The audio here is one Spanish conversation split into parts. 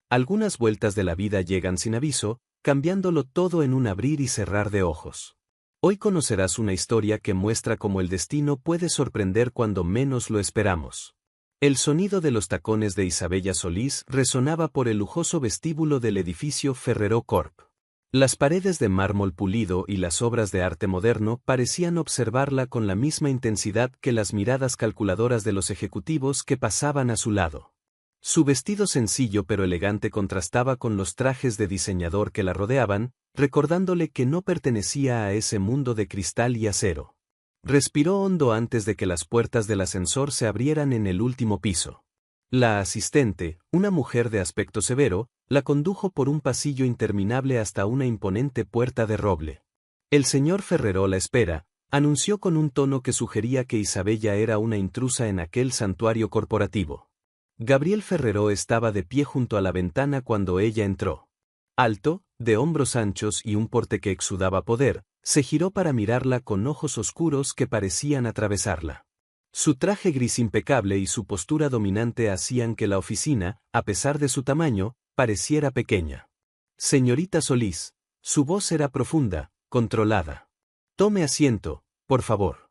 Algunas vueltas de la vida llegan sin aviso, cambiándolo todo en un abrir y cerrar de ojos. Hoy conocerás una historia que muestra cómo el destino puede sorprender cuando menos lo esperamos. El sonido de los tacones de Isabella Solís resonaba por el lujoso vestíbulo del edificio Ferrero Corp. Las paredes de mármol pulido y las obras de arte moderno parecían observarla con la misma intensidad que las miradas calculadoras de los ejecutivos que pasaban a su lado. Su vestido sencillo pero elegante contrastaba con los trajes de diseñador que la rodeaban, recordándole que no pertenecía a ese mundo de cristal y acero. Respiró hondo antes de que las puertas del ascensor se abrieran en el último piso. La asistente, una mujer de aspecto severo, la condujo por un pasillo interminable hasta una imponente puerta de roble. El señor Ferrero la espera, anunció con un tono que sugería que Isabella era una intrusa en aquel santuario corporativo. Gabriel Ferrero estaba de pie junto a la ventana cuando ella entró. Alto, de hombros anchos y un porte que exudaba poder, se giró para mirarla con ojos oscuros que parecían atravesarla. Su traje gris impecable y su postura dominante hacían que la oficina, a pesar de su tamaño, pareciera pequeña. Señorita Solís, su voz era profunda, controlada. Tome asiento, por favor.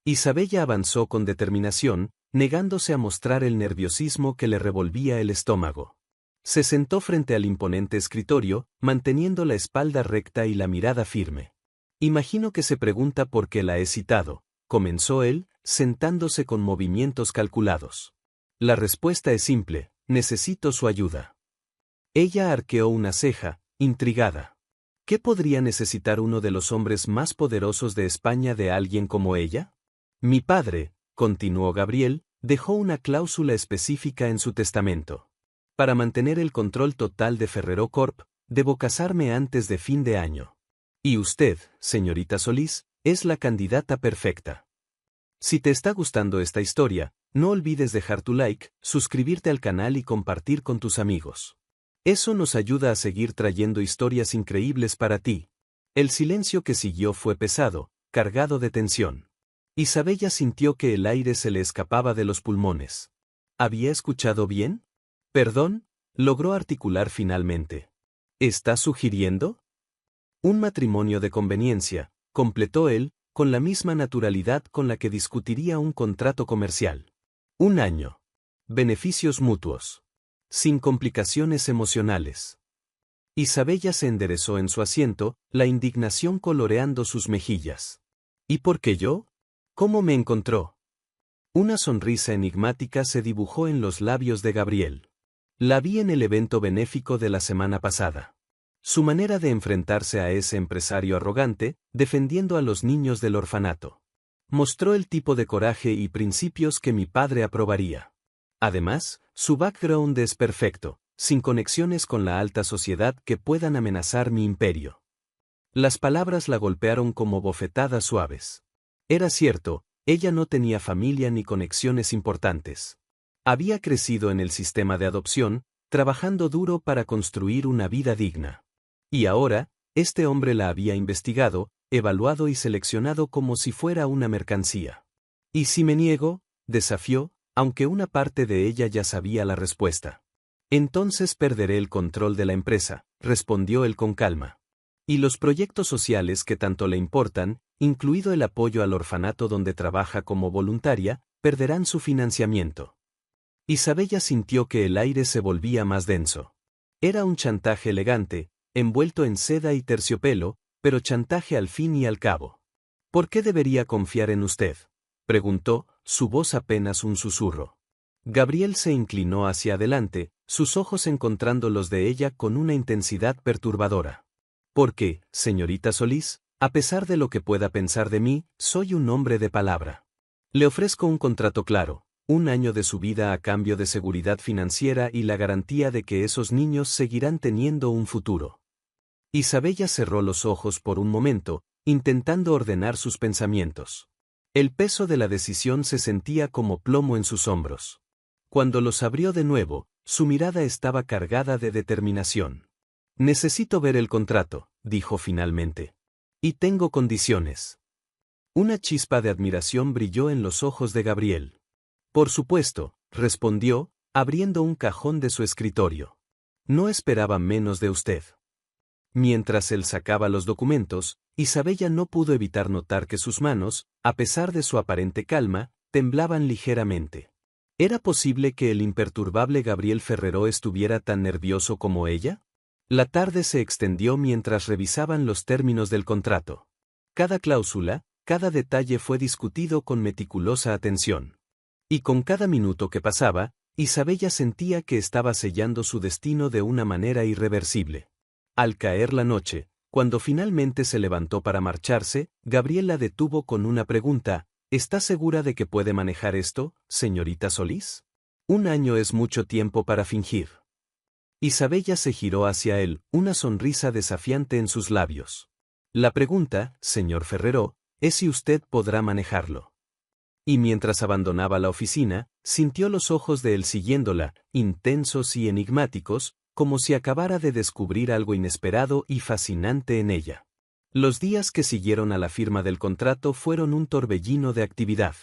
Isabella avanzó con determinación, negándose a mostrar el nerviosismo que le revolvía el estómago. Se sentó frente al imponente escritorio, manteniendo la espalda recta y la mirada firme. Imagino que se pregunta por qué la he citado, comenzó él, sentándose con movimientos calculados. La respuesta es simple, necesito su ayuda. Ella arqueó una ceja, intrigada. ¿Qué podría necesitar uno de los hombres más poderosos de España de alguien como ella? Mi padre, continuó Gabriel, dejó una cláusula específica en su testamento. Para mantener el control total de Ferrero Corp, debo casarme antes de fin de año. Y usted, señorita Solís, es la candidata perfecta. Si te está gustando esta historia, no olvides dejar tu like, suscribirte al canal y compartir con tus amigos. Eso nos ayuda a seguir trayendo historias increíbles para ti. El silencio que siguió fue pesado, cargado de tensión. Isabella sintió que el aire se le escapaba de los pulmones. ¿Había escuchado bien? Perdón, logró articular finalmente. ¿Estás sugiriendo? Un matrimonio de conveniencia, completó él, con la misma naturalidad con la que discutiría un contrato comercial. 1 año. Beneficios mutuos. Sin complicaciones emocionales. Isabella se enderezó en su asiento, la indignación coloreando sus mejillas. ¿Y por qué yo? ¿Cómo me encontró? Una sonrisa enigmática se dibujó en los labios de Gabriel. La vi en el evento benéfico de la semana pasada. Su manera de enfrentarse a ese empresario arrogante, defendiendo a los niños del orfanato. Mostró el tipo de coraje y principios que mi padre aprobaría. Además, su background es perfecto, sin conexiones con la alta sociedad que puedan amenazar mi imperio. Las palabras la golpearon como bofetadas suaves. Era cierto, ella no tenía familia ni conexiones importantes. Había crecido en el sistema de adopción, trabajando duro para construir una vida digna. Y ahora, este hombre la había investigado, evaluado y seleccionado como si fuera una mercancía. ¿Y si me niego? Desafió, aunque una parte de ella ya sabía la respuesta. Entonces perderé el control de la empresa, respondió él con calma. Y los proyectos sociales que tanto le importan, incluido el apoyo al orfanato donde trabaja como voluntaria, perderán su financiamiento. Isabella sintió que el aire se volvía más denso. Era un chantaje elegante, envuelto en seda y terciopelo, pero chantaje al fin y al cabo. ¿Por qué debería confiar en usted?, preguntó, su voz apenas un susurro. Gabriel se inclinó hacia adelante, sus ojos encontrando los de ella con una intensidad perturbadora. Porque, señorita Solís, a pesar de lo que pueda pensar de mí, soy un hombre de palabra. Le ofrezco un contrato claro, 1 año de su vida a cambio de seguridad financiera y la garantía de que esos niños seguirán teniendo un futuro. Isabella cerró los ojos por un momento, intentando ordenar sus pensamientos. El peso de la decisión se sentía como plomo en sus hombros. Cuando los abrió de nuevo, su mirada estaba cargada de determinación. Necesito ver el contrato, dijo finalmente. Y tengo condiciones. Una chispa de admiración brilló en los ojos de Gabriel. Por supuesto, respondió, abriendo un cajón de su escritorio. No esperaba menos de usted. Mientras él sacaba los documentos, Isabella no pudo evitar notar que sus manos, a pesar de su aparente calma, temblaban ligeramente. ¿Era posible que el imperturbable Gabriel Ferrero estuviera tan nervioso como ella? La tarde se extendió mientras revisaban los términos del contrato. Cada cláusula, cada detalle fue discutido con meticulosa atención. Y con cada minuto que pasaba, Isabella sentía que estaba sellando su destino de una manera irreversible. Al caer la noche, cuando finalmente se levantó para marcharse, Gabriel la detuvo con una pregunta: ¿está segura de que puede manejar esto, señorita Solís? 1 año es mucho tiempo para fingir. Isabella se giró hacia él, una sonrisa desafiante en sus labios. La pregunta, señor Ferrero, es si usted podrá manejarlo. Y mientras abandonaba la oficina, sintió los ojos de él siguiéndola, intensos y enigmáticos, como si acabara de descubrir algo inesperado y fascinante en ella. Los días que siguieron a la firma del contrato fueron un torbellino de actividad.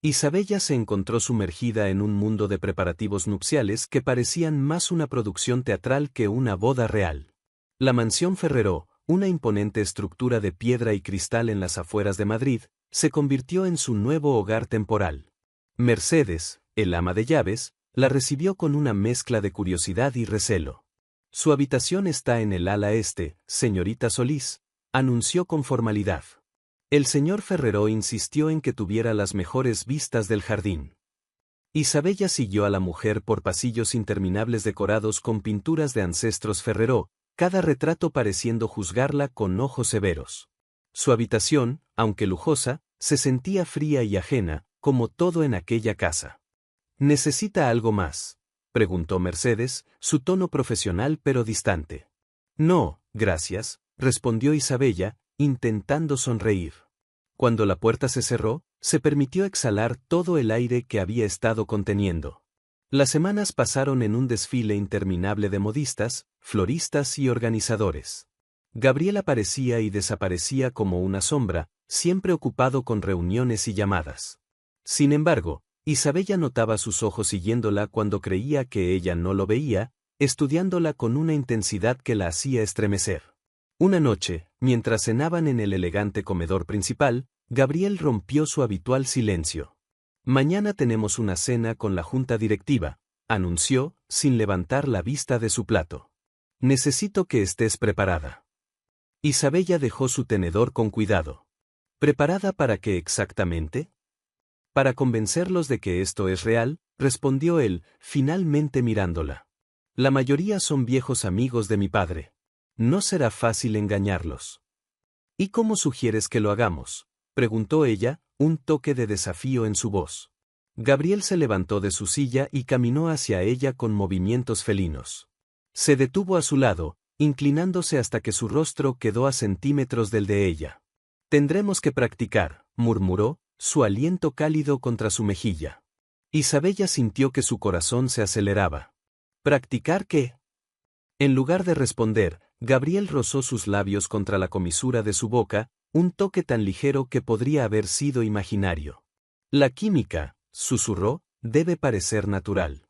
Isabella se encontró sumergida en un mundo de preparativos nupciales que parecían más una producción teatral que una boda real. La mansión Ferrero, una imponente estructura de piedra y cristal en las afueras de Madrid, se convirtió en su nuevo hogar temporal. Mercedes, el ama de llaves, la recibió con una mezcla de curiosidad y recelo. Su habitación está en el ala este, señorita Solís, anunció con formalidad. El señor Ferrero insistió en que tuviera las mejores vistas del jardín. Isabella siguió a la mujer por pasillos interminables decorados con pinturas de ancestros Ferrero, cada retrato pareciendo juzgarla con ojos severos. Su habitación, aunque lujosa, se sentía fría y ajena, como todo en aquella casa. ¿Necesita algo más?, preguntó Mercedes, su tono profesional pero distante. No, gracias, respondió Isabella, intentando sonreír. Cuando la puerta se cerró, se permitió exhalar todo el aire que había estado conteniendo. Las semanas pasaron en un desfile interminable de modistas, floristas y organizadores. Gabriel aparecía y desaparecía como una sombra, siempre ocupado con reuniones y llamadas. Sin embargo, Isabella notaba sus ojos siguiéndola cuando creía que ella no lo veía, estudiándola con una intensidad que la hacía estremecer. Una noche, mientras cenaban en el elegante comedor principal, Gabriel rompió su habitual silencio. Mañana tenemos una cena con la junta directiva, anunció, sin levantar la vista de su plato. Necesito que estés preparada. Isabella dejó su tenedor con cuidado. ¿Preparada para qué exactamente? Para convencerlos de que esto es real, respondió él, finalmente mirándola. La mayoría son viejos amigos de mi padre. No será fácil engañarlos. ¿Y cómo sugieres que lo hagamos?, preguntó ella, un toque de desafío en su voz. Gabriel se levantó de su silla y caminó hacia ella con movimientos felinos. Se detuvo a su lado, inclinándose hasta que su rostro quedó a centímetros del de ella. Tendremos que practicar, murmuró, su aliento cálido contra su mejilla. Isabella sintió que su corazón se aceleraba. ¿Practicar qué? En lugar de responder, Gabriel rozó sus labios contra la comisura de su boca, un toque tan ligero que podría haber sido imaginario. La química, susurró, debe parecer natural.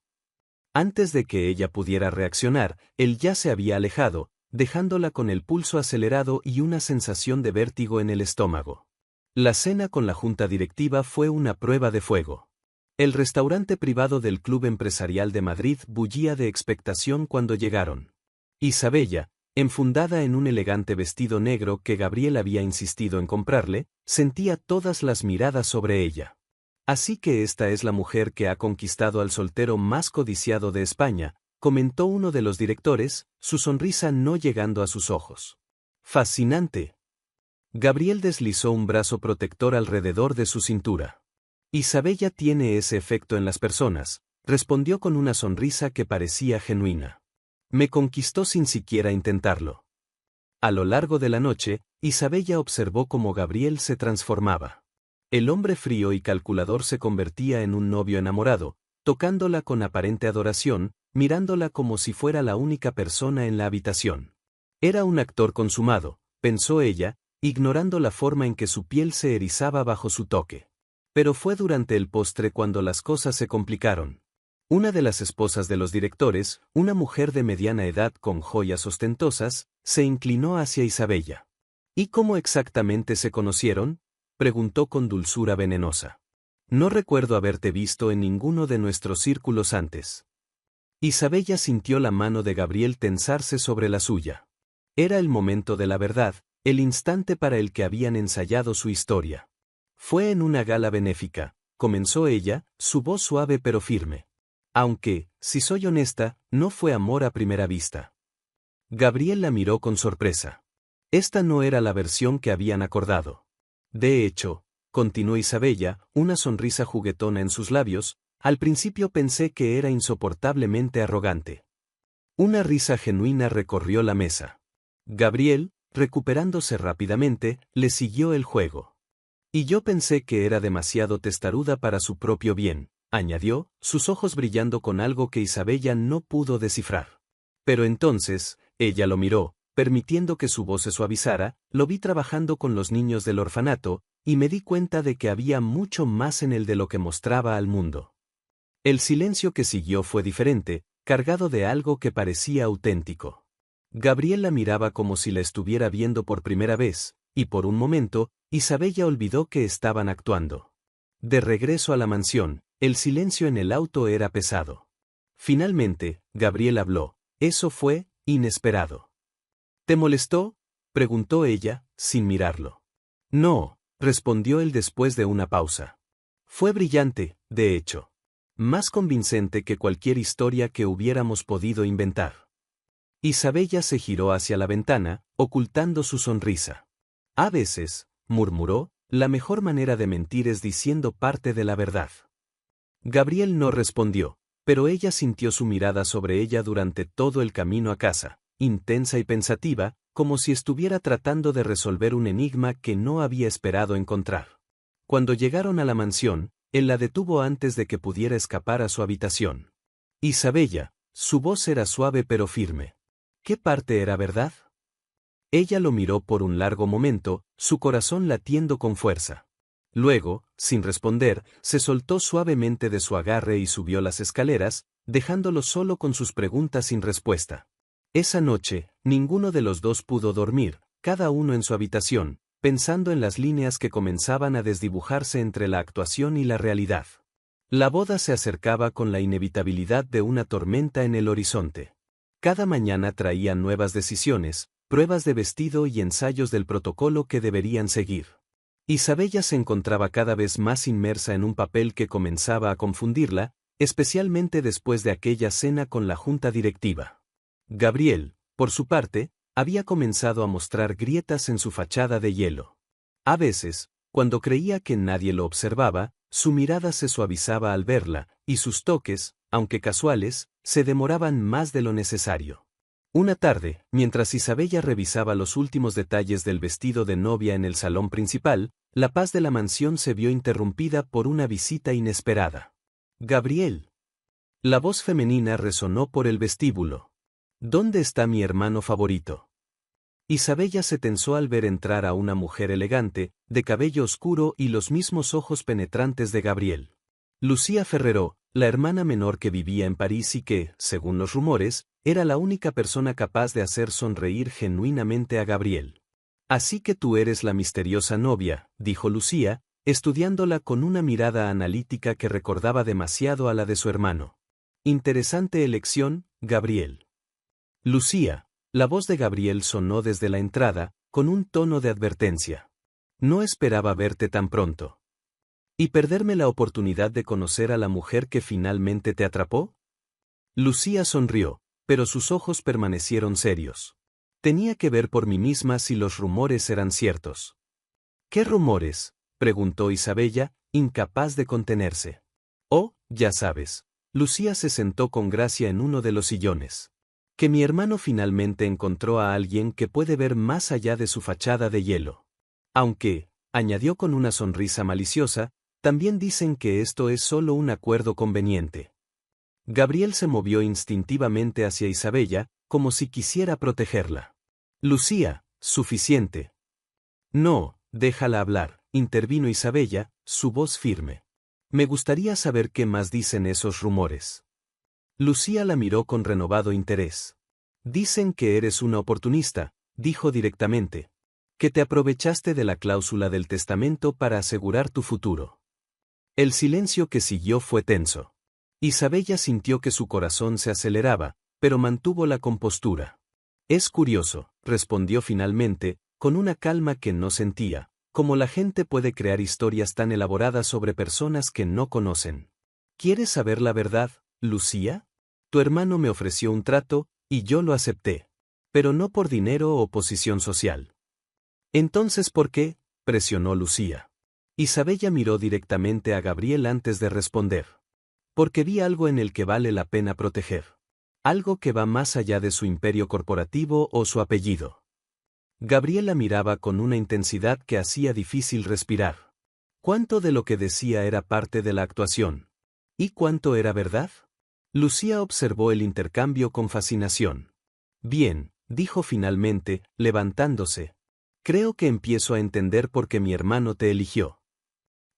Antes de que ella pudiera reaccionar, él ya se había alejado, dejándola con el pulso acelerado y una sensación de vértigo en el estómago. La cena con la junta directiva fue una prueba de fuego. El restaurante privado del Club Empresarial de Madrid bullía de expectación cuando llegaron. Isabella, enfundada en un elegante vestido negro que Gabriel había insistido en comprarle, sentía todas las miradas sobre ella. Así que esta es la mujer que ha conquistado al soltero más codiciado de España, comentó uno de los directores, su sonrisa no llegando a sus ojos. Fascinante. Gabriel deslizó un brazo protector alrededor de su cintura. Isabella tiene ese efecto en las personas, respondió con una sonrisa que parecía genuina. Me conquistó sin siquiera intentarlo. A lo largo de la noche, Isabella observó cómo Gabriel se transformaba. El hombre frío y calculador se convertía en un novio enamorado, tocándola con aparente adoración, mirándola como si fuera la única persona en la habitación. Era un actor consumado, pensó ella, ignorando la forma en que su piel se erizaba bajo su toque. Pero fue durante el postre cuando las cosas se complicaron. Una de las esposas de los directores, una mujer de mediana edad con joyas ostentosas, se inclinó hacia Isabella. ¿Y cómo exactamente se conocieron?, preguntó con dulzura venenosa. No recuerdo haberte visto en ninguno de nuestros círculos antes. Isabella sintió la mano de Gabriel tensarse sobre la suya. Era el momento de la verdad, el instante para el que habían ensayado su historia. Fue en una gala benéfica, comenzó ella, su voz suave pero firme. Aunque, si soy honesta, no fue amor a primera vista. Gabriel la miró con sorpresa. Esta no era la versión que habían acordado. De hecho, continuó Isabella, una sonrisa juguetona en sus labios, al principio pensé que era insoportablemente arrogante. Una risa genuina recorrió la mesa. Gabriel, recuperándose rápidamente, le siguió el juego. Y yo pensé que era demasiado testaruda para su propio bien, añadió, sus ojos brillando con algo que Isabella no pudo descifrar. Pero entonces, ella lo miró, permitiendo que su voz se suavizara, lo vi trabajando con los niños del orfanato, y me di cuenta de que había mucho más en él de lo que mostraba al mundo. El silencio que siguió fue diferente, cargado de algo que parecía auténtico. Gabriel la miraba como si la estuviera viendo por primera vez, y por un momento, Isabella olvidó que estaban actuando. De regreso a la mansión, el silencio en el auto era pesado. Finalmente, Gabriel habló. Eso fue inesperado. ¿Te molestó?, preguntó ella, sin mirarlo. No, respondió él después de una pausa. Fue brillante, de hecho. Más convincente que cualquier historia que hubiéramos podido inventar. Isabella se giró hacia la ventana, ocultando su sonrisa. A veces, murmuró, la mejor manera de mentir es diciendo parte de la verdad. Gabriel no respondió, pero ella sintió su mirada sobre ella durante todo el camino a casa, intensa y pensativa, como si estuviera tratando de resolver un enigma que no había esperado encontrar. Cuando llegaron a la mansión, él la detuvo antes de que pudiera escapar a su habitación. Isabella, su voz era suave pero firme. ¿Qué parte era verdad? Ella lo miró por un largo momento, su corazón latiendo con fuerza. Luego, sin responder, se soltó suavemente de su agarre y subió las escaleras, dejándolo solo con sus preguntas sin respuesta. Esa noche, ninguno de los dos pudo dormir, cada uno en su habitación, pensando en las líneas que comenzaban a desdibujarse entre la actuación y la realidad. La boda se acercaba con la inevitabilidad de una tormenta en el horizonte. Cada mañana traía nuevas decisiones, pruebas de vestido y ensayos del protocolo que deberían seguir. Isabella se encontraba cada vez más inmersa en un papel que comenzaba a confundirla, especialmente después de aquella cena con la junta directiva. Gabriel, por su parte, había comenzado a mostrar grietas en su fachada de hielo. A veces, cuando creía que nadie lo observaba, su mirada se suavizaba al verla, y sus toques, aunque casuales, se demoraban más de lo necesario. Una tarde, mientras Isabella revisaba los últimos detalles del vestido de novia en el salón principal, la paz de la mansión se vio interrumpida por una visita inesperada. Gabriel. La voz femenina resonó por el vestíbulo. ¿Dónde está mi hermano favorito? Isabella se tensó al ver entrar a una mujer elegante, de cabello oscuro y los mismos ojos penetrantes de Gabriel. Lucía Ferrero, la hermana menor que vivía en París y que, según los rumores, era la única persona capaz de hacer sonreír genuinamente a Gabriel. Así que tú eres la misteriosa novia, dijo Lucía, estudiándola con una mirada analítica que recordaba demasiado a la de su hermano. Interesante elección, Gabriel. Lucía. La voz de Gabriel sonó desde la entrada, con un tono de advertencia. No esperaba verte tan pronto. ¿Y perderme la oportunidad de conocer a la mujer que finalmente te atrapó? Lucía sonrió, pero sus ojos permanecieron serios. Tenía que ver por mí misma si los rumores eran ciertos. ¿Qué rumores?, preguntó Isabella, incapaz de contenerse. Oh, ya sabes. Lucía se sentó con gracia en uno de los sillones. Que mi hermano finalmente encontró a alguien que puede ver más allá de su fachada de hielo. Aunque, añadió con una sonrisa maliciosa, también dicen que esto es solo un acuerdo conveniente. Gabriel se movió instintivamente hacia Isabella, como si quisiera protegerla. Lucía, suficiente. No, déjala hablar, intervino Isabella, su voz firme. Me gustaría saber qué más dicen esos rumores. Lucía la miró con renovado interés. Dicen que eres una oportunista, dijo directamente. Que te aprovechaste de la cláusula del testamento para asegurar tu futuro. El silencio que siguió fue tenso. Isabella sintió que su corazón se aceleraba, pero mantuvo la compostura. Es curioso, respondió finalmente, con una calma que no sentía, cómo la gente puede crear historias tan elaboradas sobre personas que no conocen. ¿Quieres saber la verdad, Lucía? Tu hermano me ofreció un trato, y yo lo acepté. Pero no por dinero o posición social. Entonces, ¿por qué? Presionó Lucía. Isabella miró directamente a Gabriel antes de responder. Porque vi algo en el que vale la pena proteger. Algo que va más allá de su imperio corporativo o su apellido. Gabriel la miraba con una intensidad que hacía difícil respirar. ¿Cuánto de lo que decía era parte de la actuación? ¿Y cuánto era verdad? Lucía observó el intercambio con fascinación. Bien, dijo finalmente, levantándose. Creo que empiezo a entender por qué mi hermano te eligió.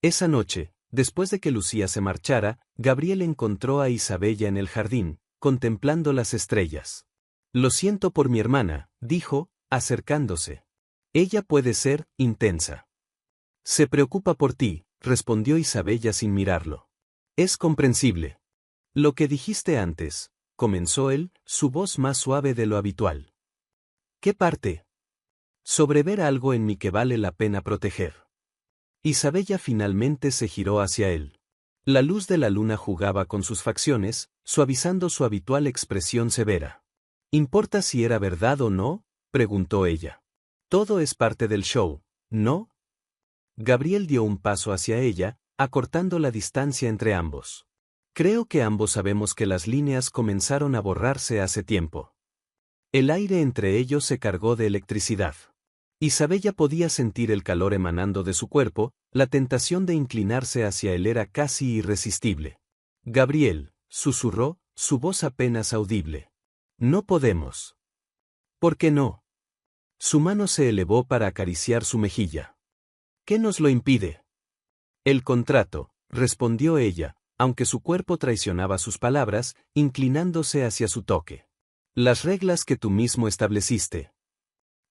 Esa noche, después de que Lucía se marchara, Gabriel encontró a Isabella en el jardín, contemplando las estrellas. Lo siento por mi hermana, dijo, acercándose. Ella puede ser intensa. Se preocupa por ti, respondió Isabella sin mirarlo. Es comprensible. Lo que dijiste antes, comenzó él, su voz más suave de lo habitual. ¿Qué parte? Sobre ver algo en mí que vale la pena proteger. Isabella finalmente se giró hacia él. La luz de la luna jugaba con sus facciones, suavizando su habitual expresión severa. ¿Importa si era verdad o no? Preguntó ella. Todo es parte del show, ¿no? Gabriel dio un paso hacia ella, acortando la distancia entre ambos. Creo que ambos sabemos que las líneas comenzaron a borrarse hace tiempo. El aire entre ellos se cargó de electricidad. Isabella podía sentir el calor emanando de su cuerpo, la tentación de inclinarse hacia él era casi irresistible. Gabriel, susurró, su voz apenas audible. No podemos. ¿Por qué no? Su mano se elevó para acariciar su mejilla. ¿Qué nos lo impide? El contrato, respondió ella, aunque su cuerpo traicionaba sus palabras, inclinándose hacia su toque. Las reglas que tú mismo estableciste.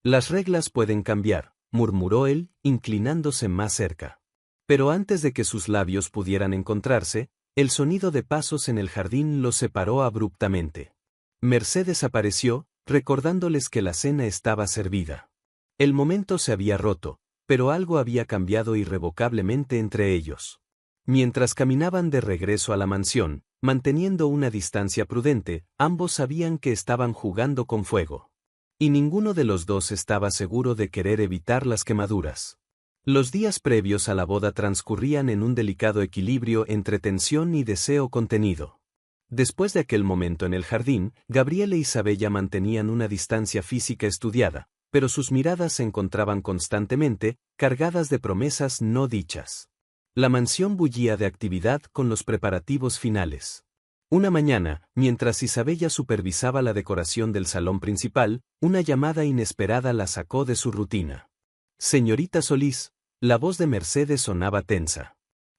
Las reglas pueden cambiar, murmuró él, inclinándose más cerca. Pero antes de que sus labios pudieran encontrarse, el sonido de pasos en el jardín los separó abruptamente. Mercedes apareció, recordándoles que la cena estaba servida. El momento se había roto, pero algo había cambiado irrevocablemente entre ellos. Mientras caminaban de regreso a la mansión, manteniendo una distancia prudente, ambos sabían que estaban jugando con fuego. Y ninguno de los dos estaba seguro de querer evitar las quemaduras. Los días previos a la boda transcurrían en un delicado equilibrio entre tensión y deseo contenido. Después de aquel momento en el jardín, Gabriel e Isabella mantenían una distancia física estudiada, pero sus miradas se encontraban constantemente, cargadas de promesas no dichas. La mansión bullía de actividad con los preparativos finales. Una mañana, mientras Isabella supervisaba la decoración del salón principal, una llamada inesperada la sacó de su rutina. Señorita Solís, la voz de Mercedes sonaba tensa.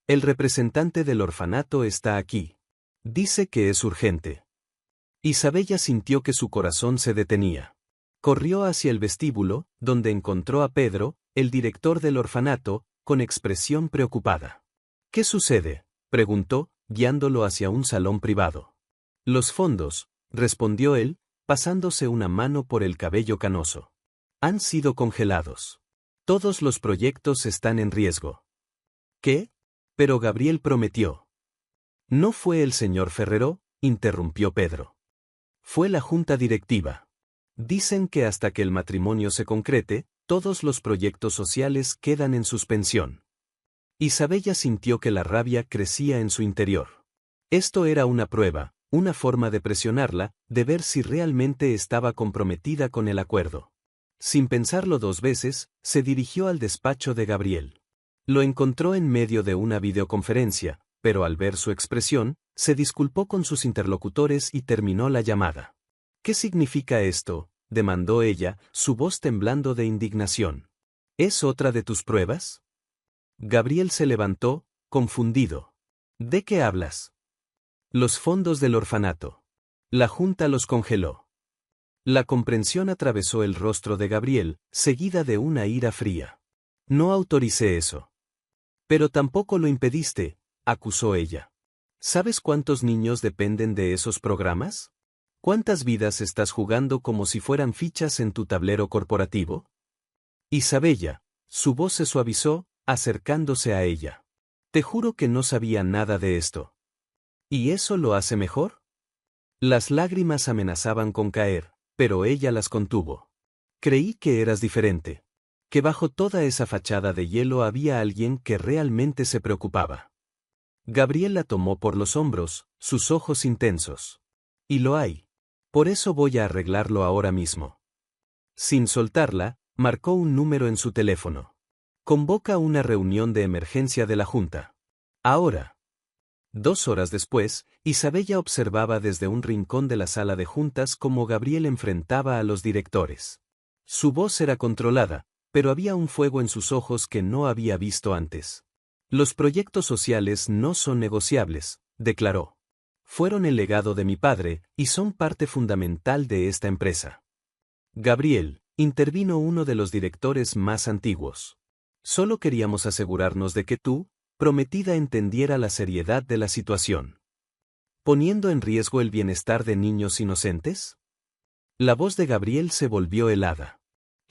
El representante del orfanato está aquí. Dice que es urgente. Isabella sintió que su corazón se detenía. Corrió hacia el vestíbulo, donde encontró a Pedro, el director del orfanato, con expresión preocupada. ¿Qué sucede?, preguntó, guiándolo hacia un salón privado. Los fondos, respondió él, pasándose una mano por el cabello canoso. Han sido congelados. Todos los proyectos están en riesgo. ¿Qué? Pero Gabriel prometió. ¿No fue el señor Ferrero?, interrumpió Pedro. Fue la junta directiva. Dicen que hasta que el matrimonio se concrete, todos los proyectos sociales quedan en suspensión. Isabella sintió que la rabia crecía en su interior. Esto era una prueba, una forma de presionarla, de ver si realmente estaba comprometida con el acuerdo. Sin pensarlo dos veces, se dirigió al despacho de Gabriel. Lo encontró en medio de una videoconferencia, pero al ver su expresión, se disculpó con sus interlocutores y terminó la llamada. ¿Qué significa esto?, demandó ella, su voz temblando de indignación. ¿Es otra de tus pruebas? Gabriel se levantó, confundido. ¿De qué hablas? Los fondos del orfanato. La junta los congeló. La comprensión atravesó el rostro de Gabriel, seguida de una ira fría. No autoricé eso. Pero tampoco lo impediste, acusó ella. ¿Sabes cuántos niños dependen de esos programas? ¿Cuántas vidas estás jugando como si fueran fichas en tu tablero corporativo? Isabella, su voz se suavizó, acercándose a ella. Te juro que no sabía nada de esto. ¿Y eso lo hace mejor? Las lágrimas amenazaban con caer, pero ella las contuvo. Creí que eras diferente. Que bajo toda esa fachada de hielo había alguien que realmente se preocupaba. Gabriel la tomó por los hombros, sus ojos intensos. Y lo hay. Por eso voy a arreglarlo ahora mismo. Sin soltarla, marcó un número en su teléfono. Convoca una reunión de emergencia de la Junta. Ahora. 2 horas después, Isabella observaba desde un rincón de la sala de juntas cómo Gabriel enfrentaba a los directores. Su voz era controlada, pero había un fuego en sus ojos que no había visto antes. Los proyectos sociales no son negociables, declaró. Fueron el legado de mi padre, y son parte fundamental de esta empresa. Gabriel, intervino uno de los directores más antiguos. Solo queríamos asegurarnos de que tú, prometida, entendiera la seriedad de la situación. ¿Poniendo en riesgo el bienestar de niños inocentes? La voz de Gabriel se volvió helada.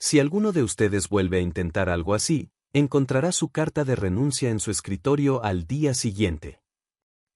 Si alguno de ustedes vuelve a intentar algo así, encontrará su carta de renuncia en su escritorio al día siguiente.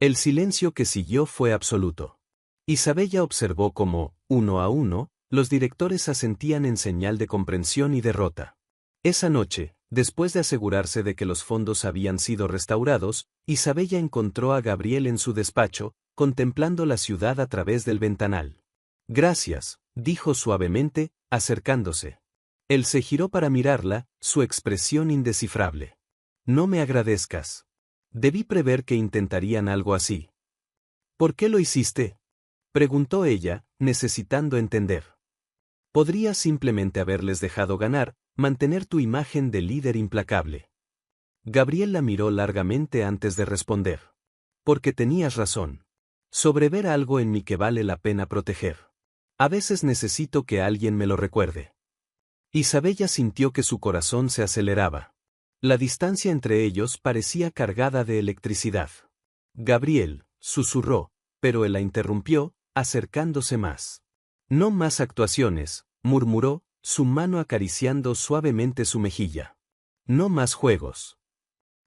El silencio que siguió fue absoluto. Isabella observó cómo, uno a uno, los directores asentían en señal de comprensión y derrota. Esa noche, después de asegurarse de que los fondos habían sido restaurados, Isabella encontró a Gabriel en su despacho, contemplando la ciudad a través del ventanal. Gracias, dijo suavemente, acercándose. Él se giró para mirarla, su expresión indescifrable. No me agradezcas. Debí prever que intentarían algo así. ¿Por qué lo hiciste? Preguntó ella, necesitando entender. Podrías simplemente haberles dejado ganar, mantener tu imagen de líder implacable. Gabriel la miró largamente antes de responder. Porque tenías razón. Sobrever algo en mí que vale la pena proteger. A veces necesito que alguien me lo recuerde. Isabella sintió que su corazón se aceleraba. La distancia entre ellos parecía cargada de electricidad. Gabriel, susurró, pero él la interrumpió, acercándose más. No más actuaciones, murmuró, su mano acariciando suavemente su mejilla. No más juegos.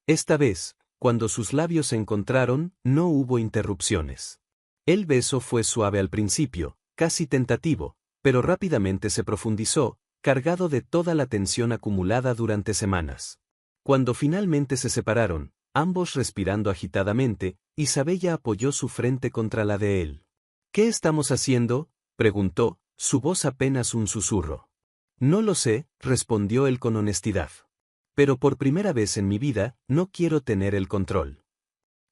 Esta vez, cuando sus labios se encontraron, no hubo interrupciones. El beso fue suave al principio, casi tentativo, pero rápidamente se profundizó, cargado de toda la tensión acumulada durante semanas. Cuando finalmente se separaron, ambos respirando agitadamente, Isabella apoyó su frente contra la de él. ¿Qué estamos haciendo?, preguntó, su voz apenas un susurro. No lo sé, respondió él con honestidad. Pero por primera vez en mi vida, no quiero tener el control.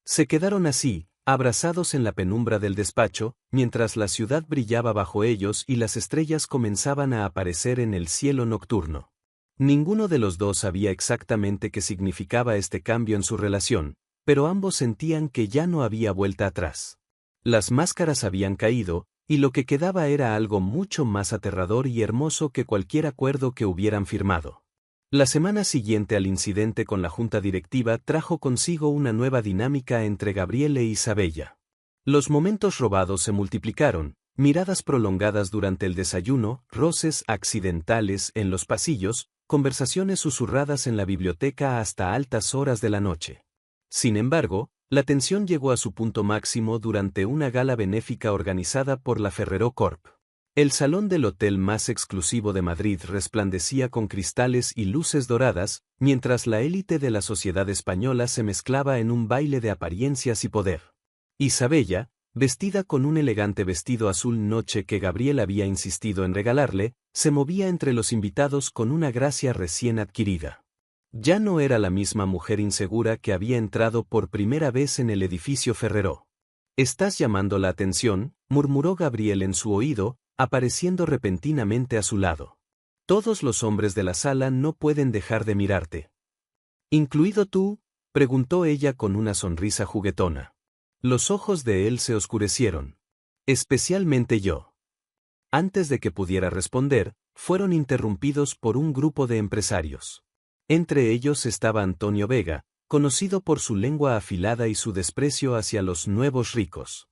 Se quedaron así, abrazados en la penumbra del despacho, mientras la ciudad brillaba bajo ellos y las estrellas comenzaban a aparecer en el cielo nocturno. Ninguno de los dos sabía exactamente qué significaba este cambio en su relación, pero ambos sentían que ya no había vuelta atrás. Las máscaras habían caído, y lo que quedaba era algo mucho más aterrador y hermoso que cualquier acuerdo que hubieran firmado. La semana siguiente al incidente con la junta directiva trajo consigo una nueva dinámica entre Gabriel e Isabella. Los momentos robados se multiplicaron, miradas prolongadas durante el desayuno, roces accidentales en los pasillos, conversaciones susurradas en la biblioteca hasta altas horas de la noche. Sin embargo, la tensión llegó a su punto máximo durante una gala benéfica organizada por la Ferrero Corp. El salón del hotel más exclusivo de Madrid resplandecía con cristales y luces doradas, mientras la élite de la sociedad española se mezclaba en un baile de apariencias y poder. Isabella, vestida con un elegante vestido azul noche que Gabriel había insistido en regalarle, se movía entre los invitados con una gracia recién adquirida. Ya no era la misma mujer insegura que había entrado por primera vez en el edificio Ferrero. «Estás llamando la atención», murmuró Gabriel en su oído, apareciendo repentinamente a su lado. «Todos los hombres de la sala no pueden dejar de mirarte». «¿Incluido tú?», preguntó ella con una sonrisa juguetona. Los ojos de él se oscurecieron. Especialmente yo. Antes de que pudiera responder, fueron interrumpidos por un grupo de empresarios. Entre ellos estaba Antonio Vega, conocido por su lengua afilada y su desprecio hacia los nuevos ricos.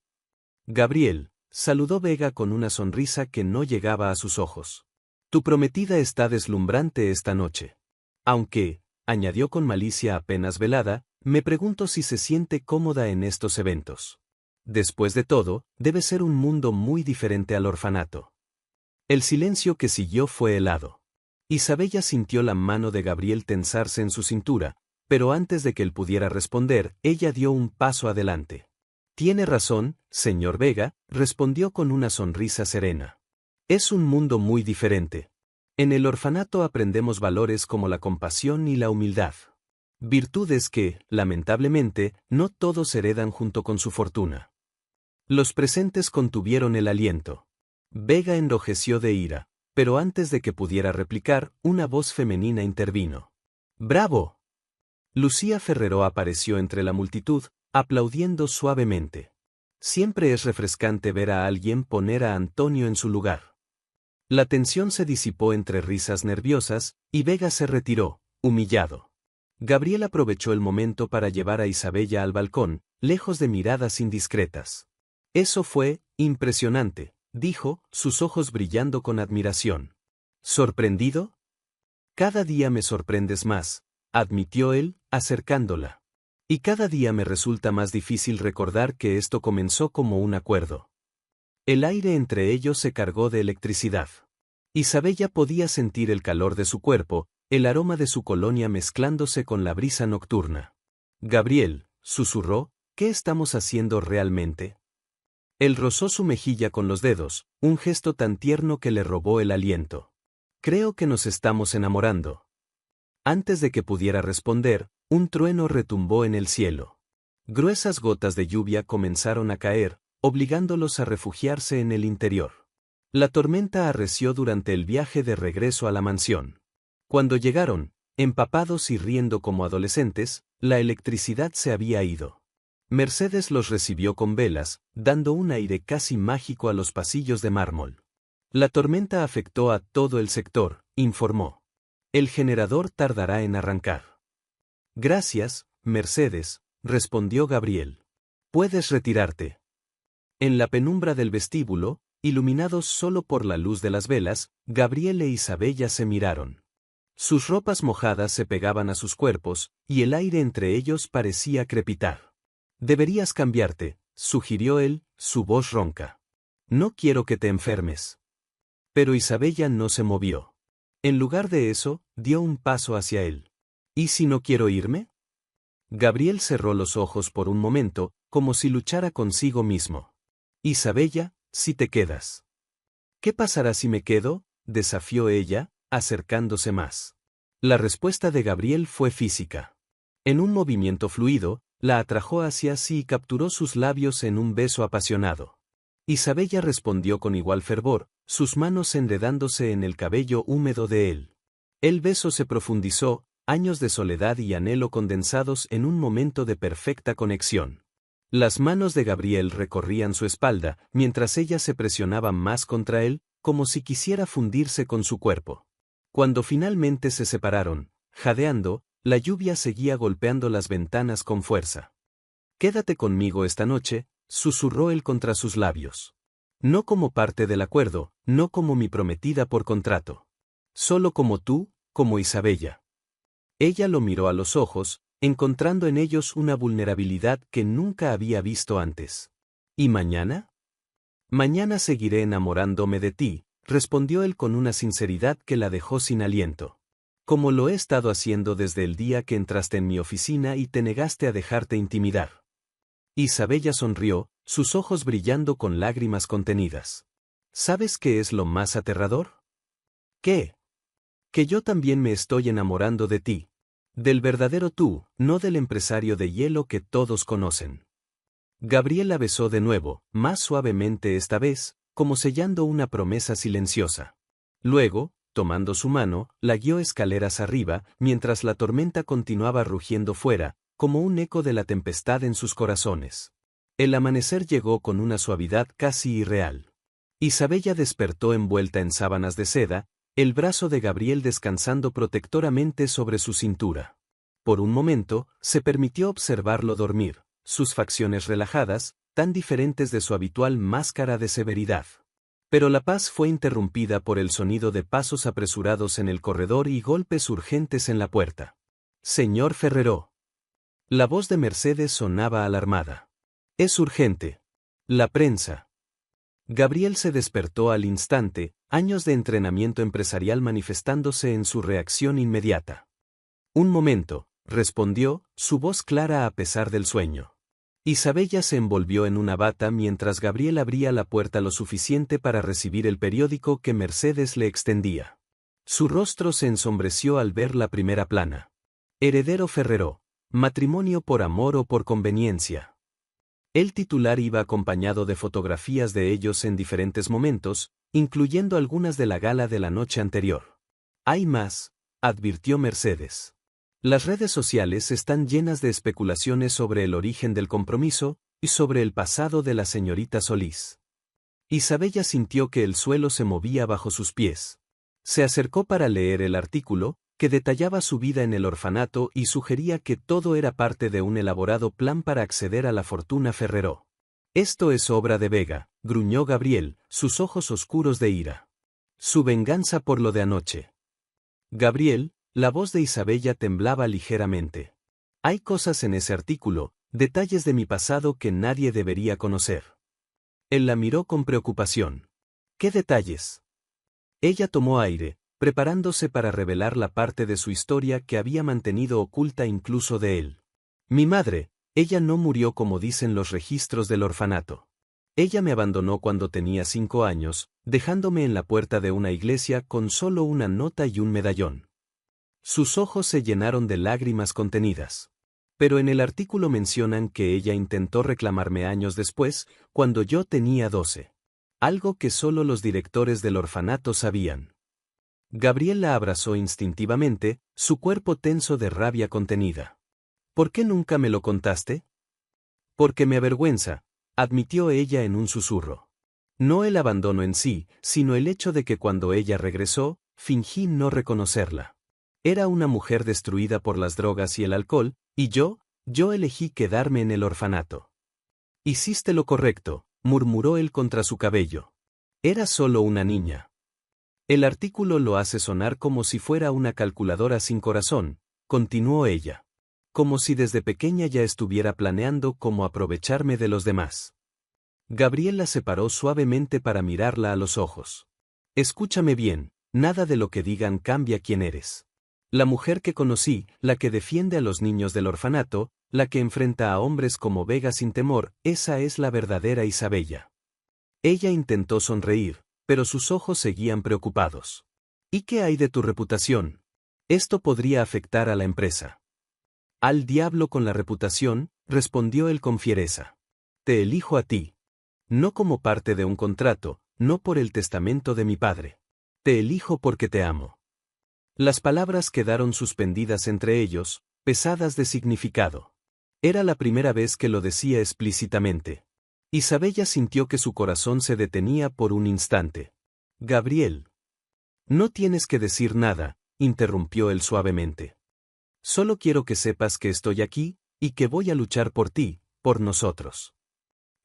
Gabriel, saludó Vega con una sonrisa que no llegaba a sus ojos. Tu prometida está deslumbrante esta noche. Aunque, añadió con malicia apenas velada, me pregunto si se siente cómoda en estos eventos. Después de todo, debe ser un mundo muy diferente al orfanato. El silencio que siguió fue helado. Isabella sintió la mano de Gabriel tensarse en su cintura, pero antes de que él pudiera responder, ella dio un paso adelante. Tiene razón, señor Vega, respondió con una sonrisa serena. Es un mundo muy diferente. En el orfanato aprendemos valores como la compasión y la humildad. Virtudes que, lamentablemente, no todos heredan junto con su fortuna. Los presentes contuvieron el aliento. Vega enrojeció de ira, pero antes de que pudiera replicar, una voz femenina intervino. ¡Bravo! Lucía Ferrero apareció entre la multitud, aplaudiendo suavemente. Siempre es refrescante ver a alguien poner a Antonio en su lugar. La tensión se disipó entre risas nerviosas, y Vega se retiró, humillado. Gabriel aprovechó el momento para llevar a Isabella al balcón, lejos de miradas indiscretas. Eso fue impresionante, dijo, sus ojos brillando con admiración. ¿Sorprendido? Cada día me sorprendes más, admitió él, acercándola. Y cada día me resulta más difícil recordar que esto comenzó como un acuerdo. El aire entre ellos se cargó de electricidad. Isabella podía sentir el calor de su cuerpo, el aroma de su colonia mezclándose con la brisa nocturna. Gabriel, susurró, ¿qué estamos haciendo realmente? Él rozó su mejilla con los dedos, un gesto tan tierno que le robó el aliento. Creo que nos estamos enamorando. Antes de que pudiera responder, un trueno retumbó en el cielo. Gruesas gotas de lluvia comenzaron a caer, obligándolos a refugiarse en el interior. La tormenta arreció durante el viaje de regreso a la mansión. Cuando llegaron, empapados y riendo como adolescentes, la electricidad se había ido. Mercedes los recibió con velas, dando un aire casi mágico a los pasillos de mármol. La tormenta afectó a todo el sector, informó. El generador tardará en arrancar. Gracias, Mercedes, respondió Gabriel. Puedes retirarte. En la penumbra del vestíbulo, iluminados solo por la luz de las velas, Gabriel e Isabella se miraron. Sus ropas mojadas se pegaban a sus cuerpos, y el aire entre ellos parecía crepitar. Deberías cambiarte, sugirió él, su voz ronca. No quiero que te enfermes. Pero Isabella no se movió. En lugar de eso, dio un paso hacia él. ¿Y si no quiero irme? Gabriel cerró los ojos por un momento, como si luchara consigo mismo. Isabella, si te quedas. ¿Qué pasará si me quedo?, desafió ella, acercándose más. La respuesta de Gabriel fue física. En un movimiento fluido, la atrajo hacia sí y capturó sus labios en un beso apasionado. Isabella respondió con igual fervor, sus manos enredándose en el cabello húmedo de él. El beso se profundizó, años de soledad y anhelo condensados en un momento de perfecta conexión. Las manos de Gabriel recorrían su espalda, mientras ella se presionaba más contra él, como si quisiera fundirse con su cuerpo. Cuando finalmente se separaron, jadeando, la lluvia seguía golpeando las ventanas con fuerza. Quédate conmigo esta noche, susurró él contra sus labios. No como parte del acuerdo, no como mi prometida por contrato. Solo como tú, como Isabella. Ella lo miró a los ojos, encontrando en ellos una vulnerabilidad que nunca había visto antes. ¿Y mañana? Mañana seguiré enamorándome de ti, respondió él con una sinceridad que la dejó sin aliento. Como lo he estado haciendo desde el día que entraste en mi oficina y te negaste a dejarte intimidar. Isabella sonrió, sus ojos brillando con lágrimas contenidas. ¿Sabes qué es lo más aterrador? ¿Qué? Que yo también me estoy enamorando de ti. Del verdadero tú, no del empresario de hielo que todos conocen. Gabriel la besó de nuevo, más suavemente esta vez, como sellando una promesa silenciosa. Luego, tomando su mano, la guió escaleras arriba, mientras la tormenta continuaba rugiendo fuera, como un eco de la tempestad en sus corazones. El amanecer llegó con una suavidad casi irreal. Isabella despertó envuelta en sábanas de seda, el brazo de Gabriel descansando protectoramente sobre su cintura. Por un momento, se permitió observarlo dormir, sus facciones relajadas, tan diferentes de su habitual máscara de severidad. Pero la paz fue interrumpida por el sonido de pasos apresurados en el corredor y golpes urgentes en la puerta. «Señor Ferrero». La voz de Mercedes sonaba alarmada. «Es urgente. La prensa». Gabriel se despertó al instante, años de entrenamiento empresarial manifestándose en su reacción inmediata. «Un momento», respondió, su voz clara a pesar del sueño. Isabella se envolvió en una bata mientras Gabriel abría la puerta lo suficiente para recibir el periódico que Mercedes le extendía. Su rostro se ensombreció al ver la primera plana. Heredero Ferrero, matrimonio por amor o por conveniencia. El titular iba acompañado de fotografías de ellos en diferentes momentos, incluyendo algunas de la gala de la noche anterior. «Hay más», advirtió Mercedes. «Las redes sociales están llenas de especulaciones sobre el origen del compromiso y sobre el pasado de la señorita Solís». Isabella sintió que el suelo se movía bajo sus pies. Se acercó para leer el artículo, que detallaba su vida en el orfanato y sugería que todo era parte de un elaborado plan para acceder a la fortuna Ferrero. «Esto es obra de Vega», gruñó Gabriel, sus ojos oscuros de ira. «Su venganza por lo de anoche». «Gabriel», la voz de Isabella temblaba ligeramente. «Hay cosas en ese artículo, detalles de mi pasado que nadie debería conocer». Él la miró con preocupación. «¿Qué detalles?». Ella tomó aire, preparándose para revelar la parte de su historia que había mantenido oculta incluso de él. «Mi madre, ella no murió como dicen los registros del orfanato. Ella me abandonó cuando tenía 5 años, dejándome en la puerta de una iglesia con solo una nota y un medallón». Sus ojos se llenaron de lágrimas contenidas. «Pero en el artículo mencionan que ella intentó reclamarme años después, cuando yo tenía 12. Algo que solo los directores del orfanato sabían». Gabriel la abrazó instintivamente, su cuerpo tenso de rabia contenida. «¿Por qué nunca me lo contaste?». «Porque me avergüenza», admitió ella en un susurro. «No el abandono en sí, sino el hecho de que cuando ella regresó, fingí no reconocerla. Era una mujer destruida por las drogas y el alcohol, y yo elegí quedarme en el orfanato». «Hiciste lo correcto», murmuró él contra su cabello. «Era solo una niña». «El artículo lo hace sonar como si fuera una calculadora sin corazón», continuó ella. «Como si desde pequeña ya estuviera planeando cómo aprovecharme de los demás». Gabriel la separó suavemente para mirarla a los ojos. «Escúchame bien, nada de lo que digan cambia quién eres. La mujer que conocí, la que defiende a los niños del orfanato, la que enfrenta a hombres como Vega sin temor, esa es la verdadera Isabella». Ella intentó sonreír, pero sus ojos seguían preocupados. «¿Y qué hay de tu reputación? Esto podría afectar a la empresa». «Al diablo con la reputación», respondió él con fiereza. «Te elijo a ti. No como parte de un contrato, no por el testamento de mi padre. Te elijo porque te amo». Las palabras quedaron suspendidas entre ellos, pesadas de significado. Era la primera vez que lo decía explícitamente. Isabella sintió que su corazón se detenía por un instante. «Gabriel». «No tienes que decir nada», interrumpió él suavemente. «Solo quiero que sepas que estoy aquí, y que voy a luchar por ti, por nosotros».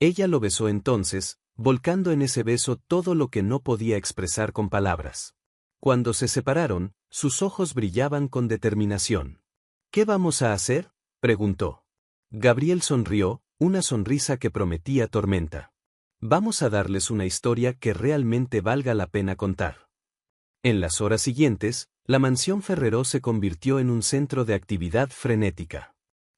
Ella lo besó entonces, volcando en ese beso todo lo que no podía expresar con palabras. Cuando se separaron, sus ojos brillaban con determinación. «¿Qué vamos a hacer?», preguntó. Gabriel sonrió, una sonrisa que prometía tormenta. «Vamos a darles una historia que realmente valga la pena contar». En las horas siguientes, la mansión Ferrero se convirtió en un centro de actividad frenética.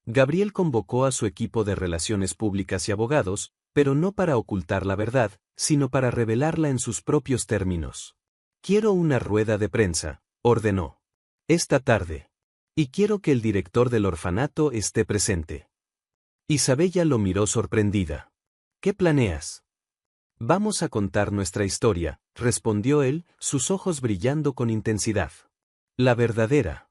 Gabriel convocó a su equipo de relaciones públicas y abogados, pero no para ocultar la verdad, sino para revelarla en sus propios términos. «Quiero una rueda de prensa», ordenó. «Esta tarde. Y quiero que el director del orfanato esté presente». Isabella lo miró sorprendida. «¿Qué planeas?». «Vamos a contar nuestra historia», respondió él, sus ojos brillando con intensidad. «La verdadera».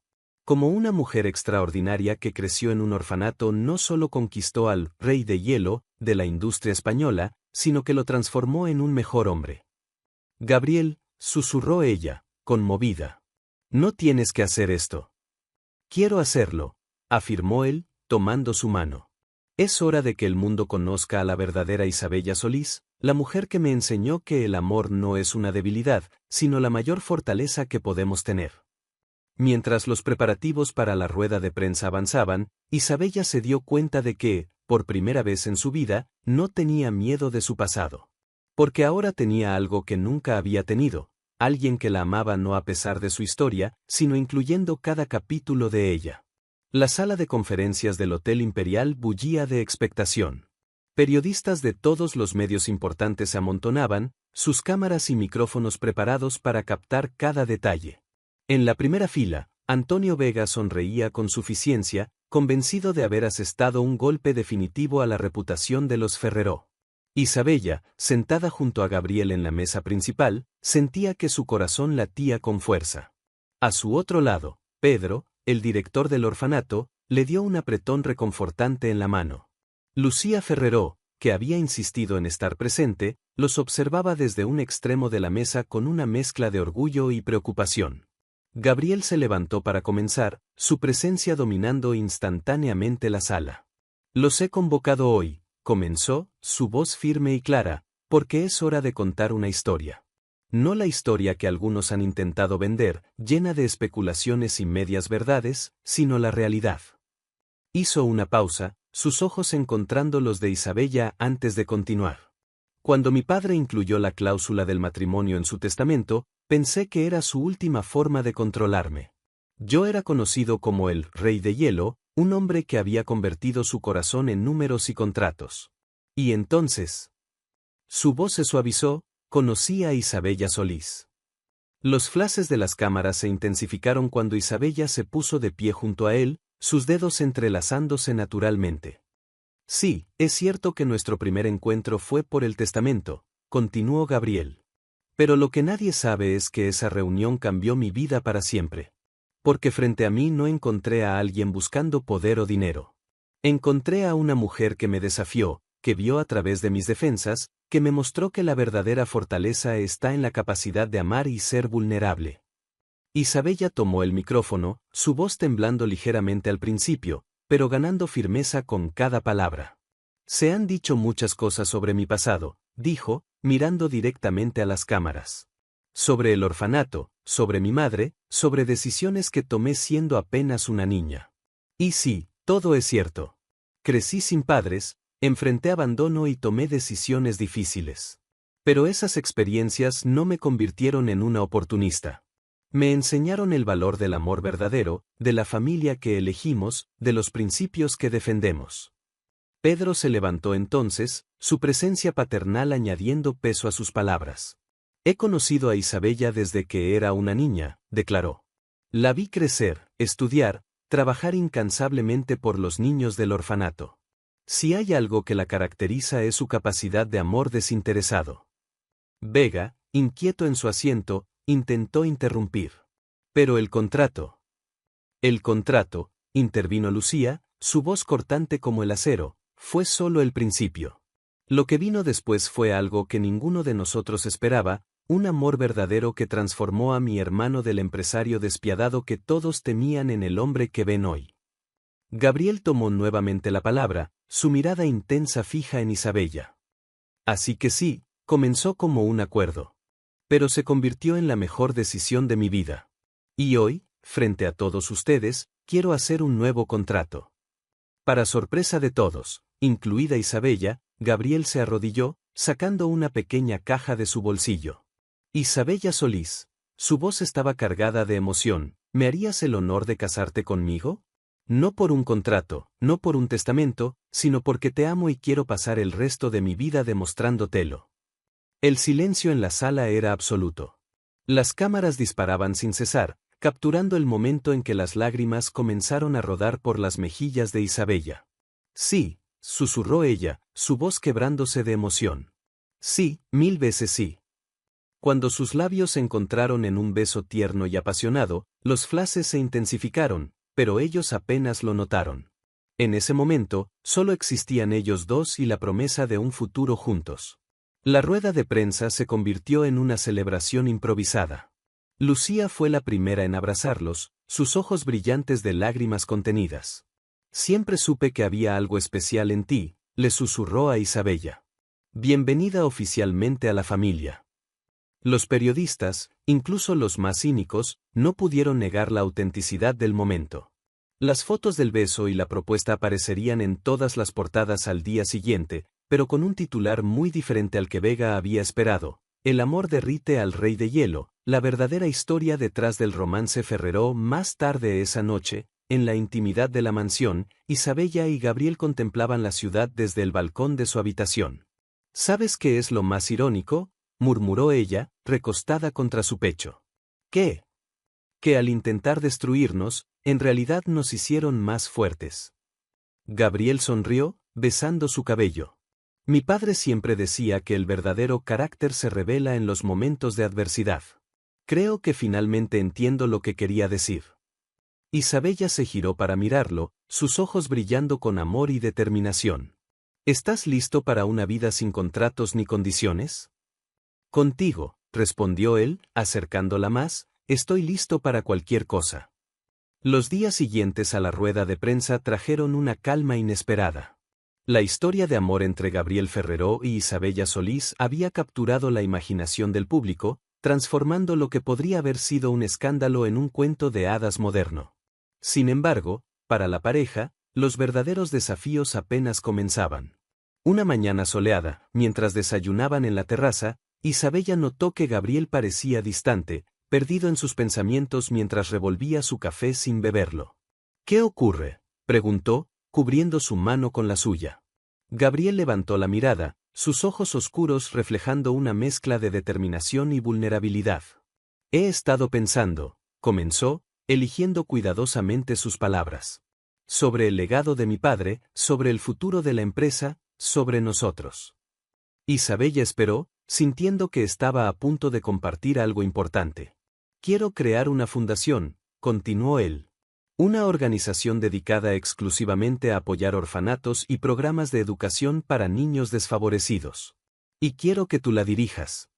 Como una mujer extraordinaria que creció en un orfanato, no solo conquistó al rey de hielo de la industria española, sino que lo transformó en un mejor hombre. Gabriel, susurró ella, conmovida. No tienes que hacer esto. Quiero hacerlo, afirmó él, tomando su mano. Es hora de que el mundo conozca a la verdadera Isabella Solís, la mujer que me enseñó que el amor no es una debilidad, sino la mayor fortaleza que podemos tener. Mientras los preparativos para la rueda de prensa avanzaban, Isabella se dio cuenta de que, por primera vez en su vida, no tenía miedo de su pasado. Porque ahora tenía algo que nunca había tenido, alguien que la amaba no a pesar de su historia, sino incluyendo cada capítulo de ella. La sala de conferencias del Hotel Imperial bullía de expectación. Periodistas de todos los medios importantes se amontonaban, sus cámaras y micrófonos preparados para captar cada detalle. En la primera fila, Antonio Vega sonreía con suficiencia, convencido de haber asestado un golpe definitivo a la reputación de los Ferreró. Isabella, sentada junto a Gabriel en la mesa principal, sentía que su corazón latía con fuerza. A su otro lado, Pedro, el director del orfanato, le dio un apretón reconfortante en la mano. Lucía Ferreró, que había insistido en estar presente, los observaba desde un extremo de la mesa con una mezcla de orgullo y preocupación. Gabriel se levantó para comenzar, su presencia dominando instantáneamente la sala. Los he convocado hoy, comenzó, su voz firme y clara, porque es hora de contar una historia. No la historia que algunos han intentado vender, llena de especulaciones y medias verdades, sino la realidad. Hizo una pausa, sus ojos encontrando los de Isabella antes de continuar. Cuando mi padre incluyó la cláusula del matrimonio en su testamento, pensé que era su última forma de controlarme. Yo era conocido como el Rey de Hielo, un hombre que había convertido su corazón en números y contratos. Y entonces, su voz se suavizó, conocí a Isabella Solís. Los flashes de las cámaras se intensificaron cuando Isabella se puso de pie junto a él, sus dedos entrelazándose naturalmente. Sí, es cierto que nuestro primer encuentro fue por el testamento, continuó Gabriel. Pero lo que nadie sabe es que esa reunión cambió mi vida para siempre. Porque frente a mí no encontré a alguien buscando poder o dinero. Encontré a una mujer que me desafió, que vio a través de mis defensas, que me mostró que la verdadera fortaleza está en la capacidad de amar y ser vulnerable. Isabella tomó el micrófono, su voz temblando ligeramente al principio, pero ganando firmeza con cada palabra. Se han dicho muchas cosas sobre mi pasado, dijo, mirando directamente a las cámaras. Sobre el orfanato, sobre mi madre, sobre decisiones que tomé siendo apenas una niña. Y sí, todo es cierto. Crecí sin padres, enfrenté abandono y tomé decisiones difíciles. Pero esas experiencias no me convirtieron en una oportunista. Me enseñaron el valor del amor verdadero, de la familia que elegimos, de los principios que defendemos. Pedro se levantó entonces, su presencia paternal añadiendo peso a sus palabras. He conocido a Isabella desde que era una niña, declaró. La vi crecer, estudiar, trabajar incansablemente por los niños del orfanato. Si hay algo que la caracteriza es su capacidad de amor desinteresado. Vega, inquieto en su asiento, intentó interrumpir. Pero el contrato. El contrato, intervino Lucía, su voz cortante como el acero, fue solo el principio. Lo que vino después fue algo que ninguno de nosotros esperaba, un amor verdadero que transformó a mi hermano del empresario despiadado que todos temían en el hombre que ven hoy. Gabriel tomó nuevamente la palabra, su mirada intensa fija en Isabella. Así que sí, comenzó como un acuerdo. Pero se convirtió en la mejor decisión de mi vida. Y hoy, frente a todos ustedes, quiero hacer un nuevo contrato. Para sorpresa de todos, incluida Isabella, Gabriel se arrodilló, sacando una pequeña caja de su bolsillo. Isabella Solís, su voz estaba cargada de emoción, ¿me harías el honor de casarte conmigo? No por un contrato, no por un testamento, sino porque te amo y quiero pasar el resto de mi vida demostrándotelo. El silencio en la sala era absoluto. Las cámaras disparaban sin cesar, capturando el momento en que las lágrimas comenzaron a rodar por las mejillas de Isabella. Sí, susurró ella, su voz quebrándose de emoción. Sí, 1000 veces sí. Cuando sus labios se encontraron en un beso tierno y apasionado, los flashes se intensificaron, pero ellos apenas lo notaron. En ese momento, solo existían ellos dos y la promesa de un futuro juntos. La rueda de prensa se convirtió en una celebración improvisada. Lucía fue la primera en abrazarlos, sus ojos brillantes de lágrimas contenidas. Siempre supe que había algo especial en ti, le susurró a Isabella. Bienvenida oficialmente a la familia. Los periodistas, incluso los más cínicos, no pudieron negar la autenticidad del momento. Las fotos del beso y la propuesta aparecerían en todas las portadas al día siguiente, pero con un titular muy diferente al que Vega había esperado. El amor derrite al rey de hielo, la verdadera historia detrás del romance Ferrero. Más tarde esa noche, en la intimidad de la mansión, Isabella y Gabriel contemplaban la ciudad desde el balcón de su habitación. ¿Sabes qué es lo más irónico?, murmuró ella, recostada contra su pecho. ¿Qué? Que al intentar destruirnos, en realidad nos hicieron más fuertes. Gabriel sonrió, besando su cabello. Mi padre siempre decía que el verdadero carácter se revela en los momentos de adversidad. Creo que finalmente entiendo lo que quería decir. Isabella se giró para mirarlo, sus ojos brillando con amor y determinación. ¿Estás listo para una vida sin contratos ni condiciones? Contigo, respondió él, acercándola más, estoy listo para cualquier cosa. Los días siguientes a la rueda de prensa trajeron una calma inesperada. La historia de amor entre Gabriel Ferrero y Isabella Solís había capturado la imaginación del público, transformando lo que podría haber sido un escándalo en un cuento de hadas moderno. Sin embargo, para la pareja, los verdaderos desafíos apenas comenzaban. Una mañana soleada, mientras desayunaban en la terraza, Isabella notó que Gabriel parecía distante, perdido en sus pensamientos mientras revolvía su café sin beberlo. ¿Qué ocurre?, preguntó, cubriendo su mano con la suya. Gabriel levantó la mirada, sus ojos oscuros reflejando una mezcla de determinación y vulnerabilidad. He estado pensando, comenzó, eligiendo cuidadosamente sus palabras. Sobre el legado de mi padre, sobre el futuro de la empresa, sobre nosotros. Isabella esperó, sintiendo que estaba a punto de compartir algo importante. Quiero crear una fundación, continuó él. Una organización dedicada exclusivamente a apoyar orfanatos y programas de educación para niños desfavorecidos. Y quiero que tú la dirijas.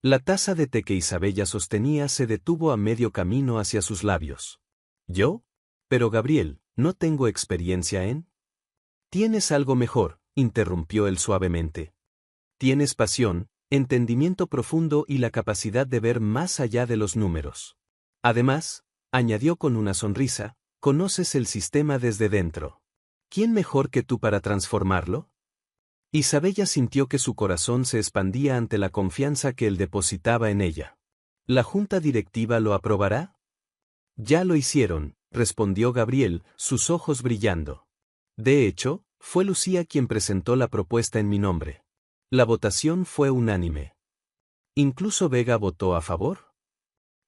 La taza de té que Isabella sostenía se detuvo a medio camino hacia sus labios. ¿Yo? Pero Gabriel, ¿no tengo experiencia en? Tienes algo mejor, interrumpió él suavemente. Tienes pasión, entendimiento profundo y la capacidad de ver más allá de los números. Además, añadió con una sonrisa, conoces el sistema desde dentro. ¿Quién mejor que tú para transformarlo? Isabella sintió que su corazón se expandía ante la confianza que él depositaba en ella. ¿La junta directiva lo aprobará? Ya lo hicieron, respondió Gabriel, sus ojos brillando. De hecho, fue Lucía quien presentó la propuesta en mi nombre. La votación fue unánime. ¿Incluso Vega votó a favor?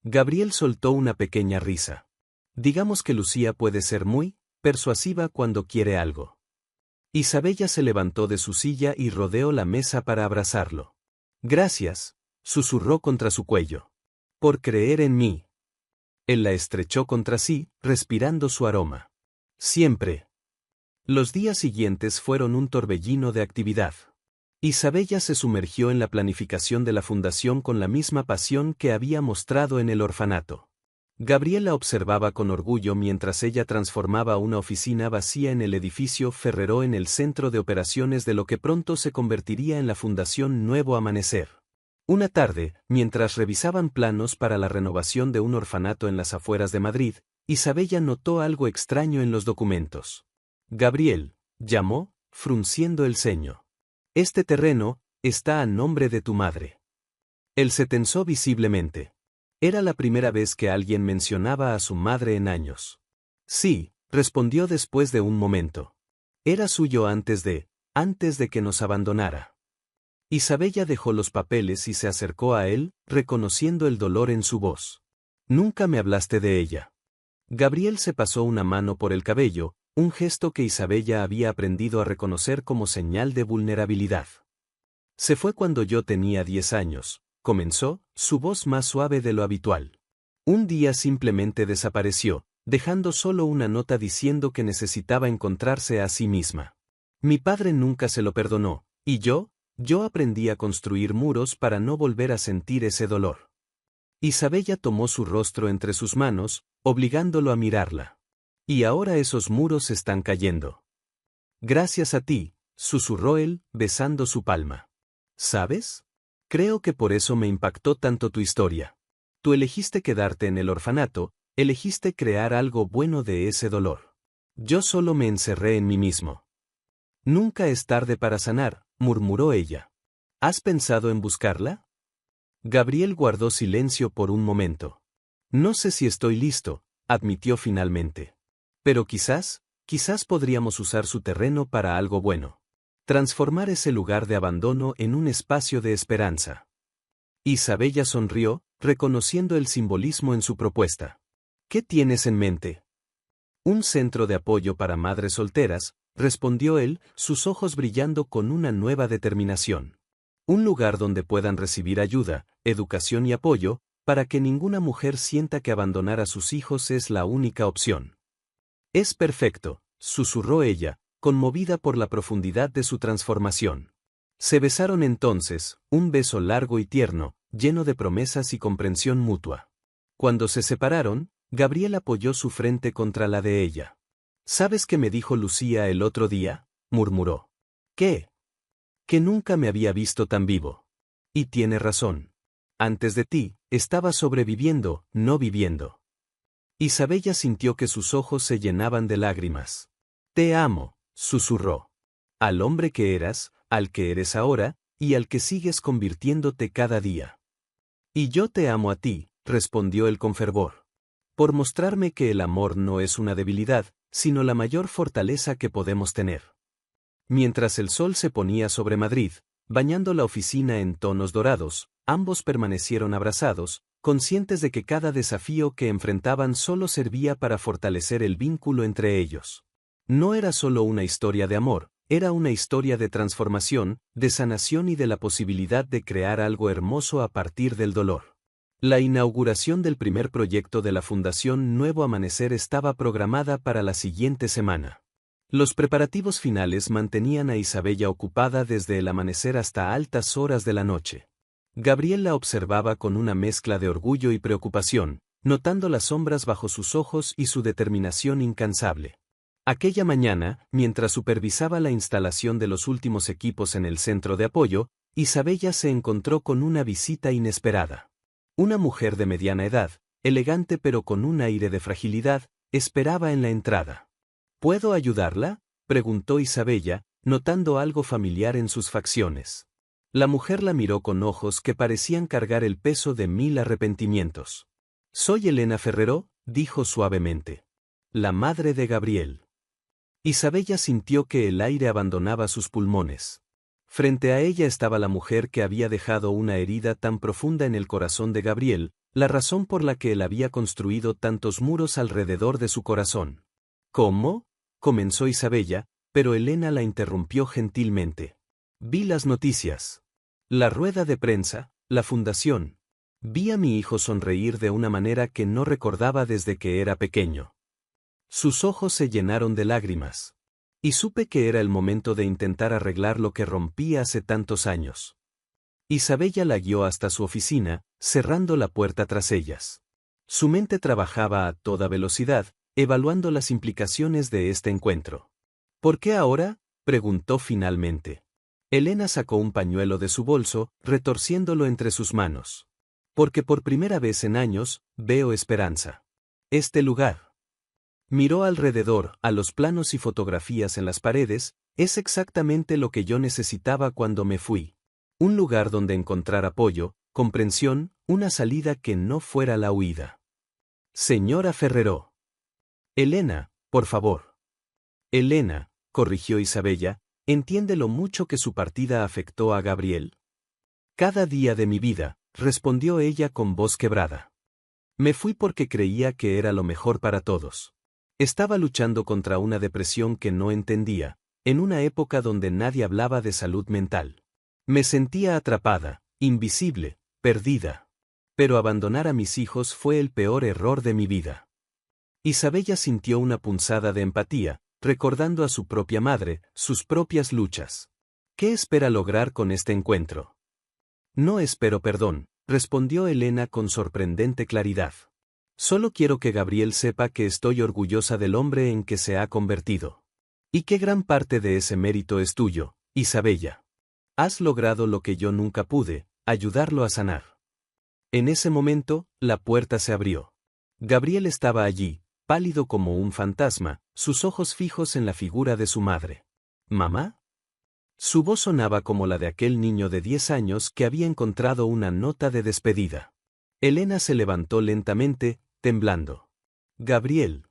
Gabriel soltó una pequeña risa. Digamos que Lucía puede ser muy persuasiva cuando quiere algo. Isabella se levantó de su silla y rodeó la mesa para abrazarlo. Gracias, susurró contra su cuello. Por creer en mí. Él la estrechó contra sí, respirando su aroma. Siempre. Los días siguientes fueron un torbellino de actividad. Isabella se sumergió en la planificación de la fundación con la misma pasión que había mostrado en el orfanato. Gabriel la observaba con orgullo mientras ella transformaba una oficina vacía en el edificio Ferrero en el centro de operaciones de lo que pronto se convertiría en la Fundación Nuevo Amanecer. Una tarde, mientras revisaban planos para la renovación de un orfanato en las afueras de Madrid, Isabella notó algo extraño en los documentos. Gabriel, llamó, frunciendo el ceño. Este terreno está a nombre de tu madre. Él se tensó visiblemente. Era la primera vez que alguien mencionaba a su madre en años. Sí, respondió después de un momento. Era suyo antes de que nos abandonara. Isabella dejó los papeles y se acercó a él, reconociendo el dolor en su voz. Nunca me hablaste de ella. Gabriel se pasó una mano por el cabello, un gesto que Isabella había aprendido a reconocer como señal de vulnerabilidad. Se fue cuando yo tenía 10 años, comenzó, su voz más suave de lo habitual. Un día simplemente desapareció, dejando solo una nota diciendo que necesitaba encontrarse a sí misma. Mi padre nunca se lo perdonó, y yo aprendí a construir muros para no volver a sentir ese dolor. Isabella tomó su rostro entre sus manos, obligándolo a mirarla. Y ahora esos muros están cayendo. Gracias a ti, susurró él, besando su palma. ¿Sabes? Creo que por eso me impactó tanto tu historia. Tú elegiste quedarte en el orfanato, elegiste crear algo bueno de ese dolor. Yo solo me encerré en mí mismo. Nunca es tarde para sanar, murmuró ella. ¿Has pensado en buscarla? Gabriel guardó silencio por un momento. No sé si estoy listo, admitió finalmente. Pero quizás podríamos usar su terreno para algo bueno. Transformar ese lugar de abandono en un espacio de esperanza. Isabella sonrió, reconociendo el simbolismo en su propuesta. ¿Qué tienes en mente? Un centro de apoyo para madres solteras, respondió él, sus ojos brillando con una nueva determinación. Un lugar donde puedan recibir ayuda, educación y apoyo, para que ninguna mujer sienta que abandonar a sus hijos es la única opción. Es perfecto, susurró ella, conmovida por la profundidad de su transformación. Se besaron entonces, un beso largo y tierno, lleno de promesas y comprensión mutua. Cuando se separaron, Gabriel apoyó su frente contra la de ella. ¿Sabes qué me dijo Lucía el otro día? Murmuró. ¿Qué? Que nunca me había visto tan vivo. Y tiene razón. Antes de ti, estaba sobreviviendo, no viviendo. Isabella sintió que sus ojos se llenaban de lágrimas. Te amo, susurró. Al hombre que eras, al que eres ahora, y al que sigues convirtiéndote cada día. Y yo te amo a ti, respondió él con fervor. Por mostrarme que el amor no es una debilidad, sino la mayor fortaleza que podemos tener. Mientras el sol se ponía sobre Madrid, bañando la oficina en tonos dorados, ambos permanecieron abrazados, conscientes de que cada desafío que enfrentaban solo servía para fortalecer el vínculo entre ellos. No era solo una historia de amor, era una historia de transformación, de sanación y de la posibilidad de crear algo hermoso a partir del dolor. La inauguración del primer proyecto de la Fundación Nuevo Amanecer estaba programada para la siguiente semana. Los preparativos finales mantenían a Isabella ocupada desde el amanecer hasta altas horas de la noche. Gabriel la observaba con una mezcla de orgullo y preocupación, notando las sombras bajo sus ojos y su determinación incansable. Aquella mañana, mientras supervisaba la instalación de los últimos equipos en el centro de apoyo, Isabella se encontró con una visita inesperada. Una mujer de mediana edad, elegante pero con un aire de fragilidad, esperaba en la entrada. ¿Puedo ayudarla?, preguntó Isabella, notando algo familiar en sus facciones. La mujer la miró con ojos que parecían cargar el peso de 1000 arrepentimientos. Soy Elena Ferrero, dijo suavemente. La madre de Gabriel. Isabella sintió que el aire abandonaba sus pulmones. Frente a ella estaba la mujer que había dejado una herida tan profunda en el corazón de Gabriel, la razón por la que él había construido tantos muros alrededor de su corazón. ¿Cómo?, comenzó Isabella, pero Elena la interrumpió gentilmente. Vi las noticias. La rueda de prensa, la fundación. Vi a mi hijo sonreír de una manera que no recordaba desde que era pequeño. Sus ojos se llenaron de lágrimas. Y supe que era el momento de intentar arreglar lo que rompí hace tantos años. Isabella la guió hasta su oficina, cerrando la puerta tras ellas. Su mente trabajaba a toda velocidad, evaluando las implicaciones de este encuentro. ¿Por qué ahora?, preguntó finalmente. Elena sacó un pañuelo de su bolso, retorciéndolo entre sus manos. Porque por primera vez en años, veo esperanza. Este lugar. Miró alrededor, a los planos y fotografías en las paredes, es exactamente lo que yo necesitaba cuando me fui. Un lugar donde encontrar apoyo, comprensión, una salida que no fuera la huida. Señora Ferrero. Elena, por favor. Elena, corrigió Isabella, ¿entiende lo mucho que su partida afectó a Gabriel? Cada día de mi vida, respondió ella con voz quebrada. Me fui porque creía que era lo mejor para todos. Estaba luchando contra una depresión que no entendía, en una época donde nadie hablaba de salud mental. Me sentía atrapada, invisible, perdida. Pero abandonar a mis hijos fue el peor error de mi vida. Isabella sintió una punzada de empatía, recordando a su propia madre, sus propias luchas. ¿Qué espera lograr con este encuentro? No espero perdón, respondió Elena con sorprendente claridad. Solo quiero que Gabriel sepa que estoy orgullosa del hombre en que se ha convertido. Y que gran parte de ese mérito es tuyo, Isabella. Has logrado lo que yo nunca pude, ayudarlo a sanar. En ese momento, la puerta se abrió. Gabriel estaba allí, pálido como un fantasma, sus ojos fijos en la figura de su madre. ¿Mamá? Su voz sonaba como la de aquel niño de 10 años que había encontrado una nota de despedida. Elena se levantó lentamente, temblando. Gabriel.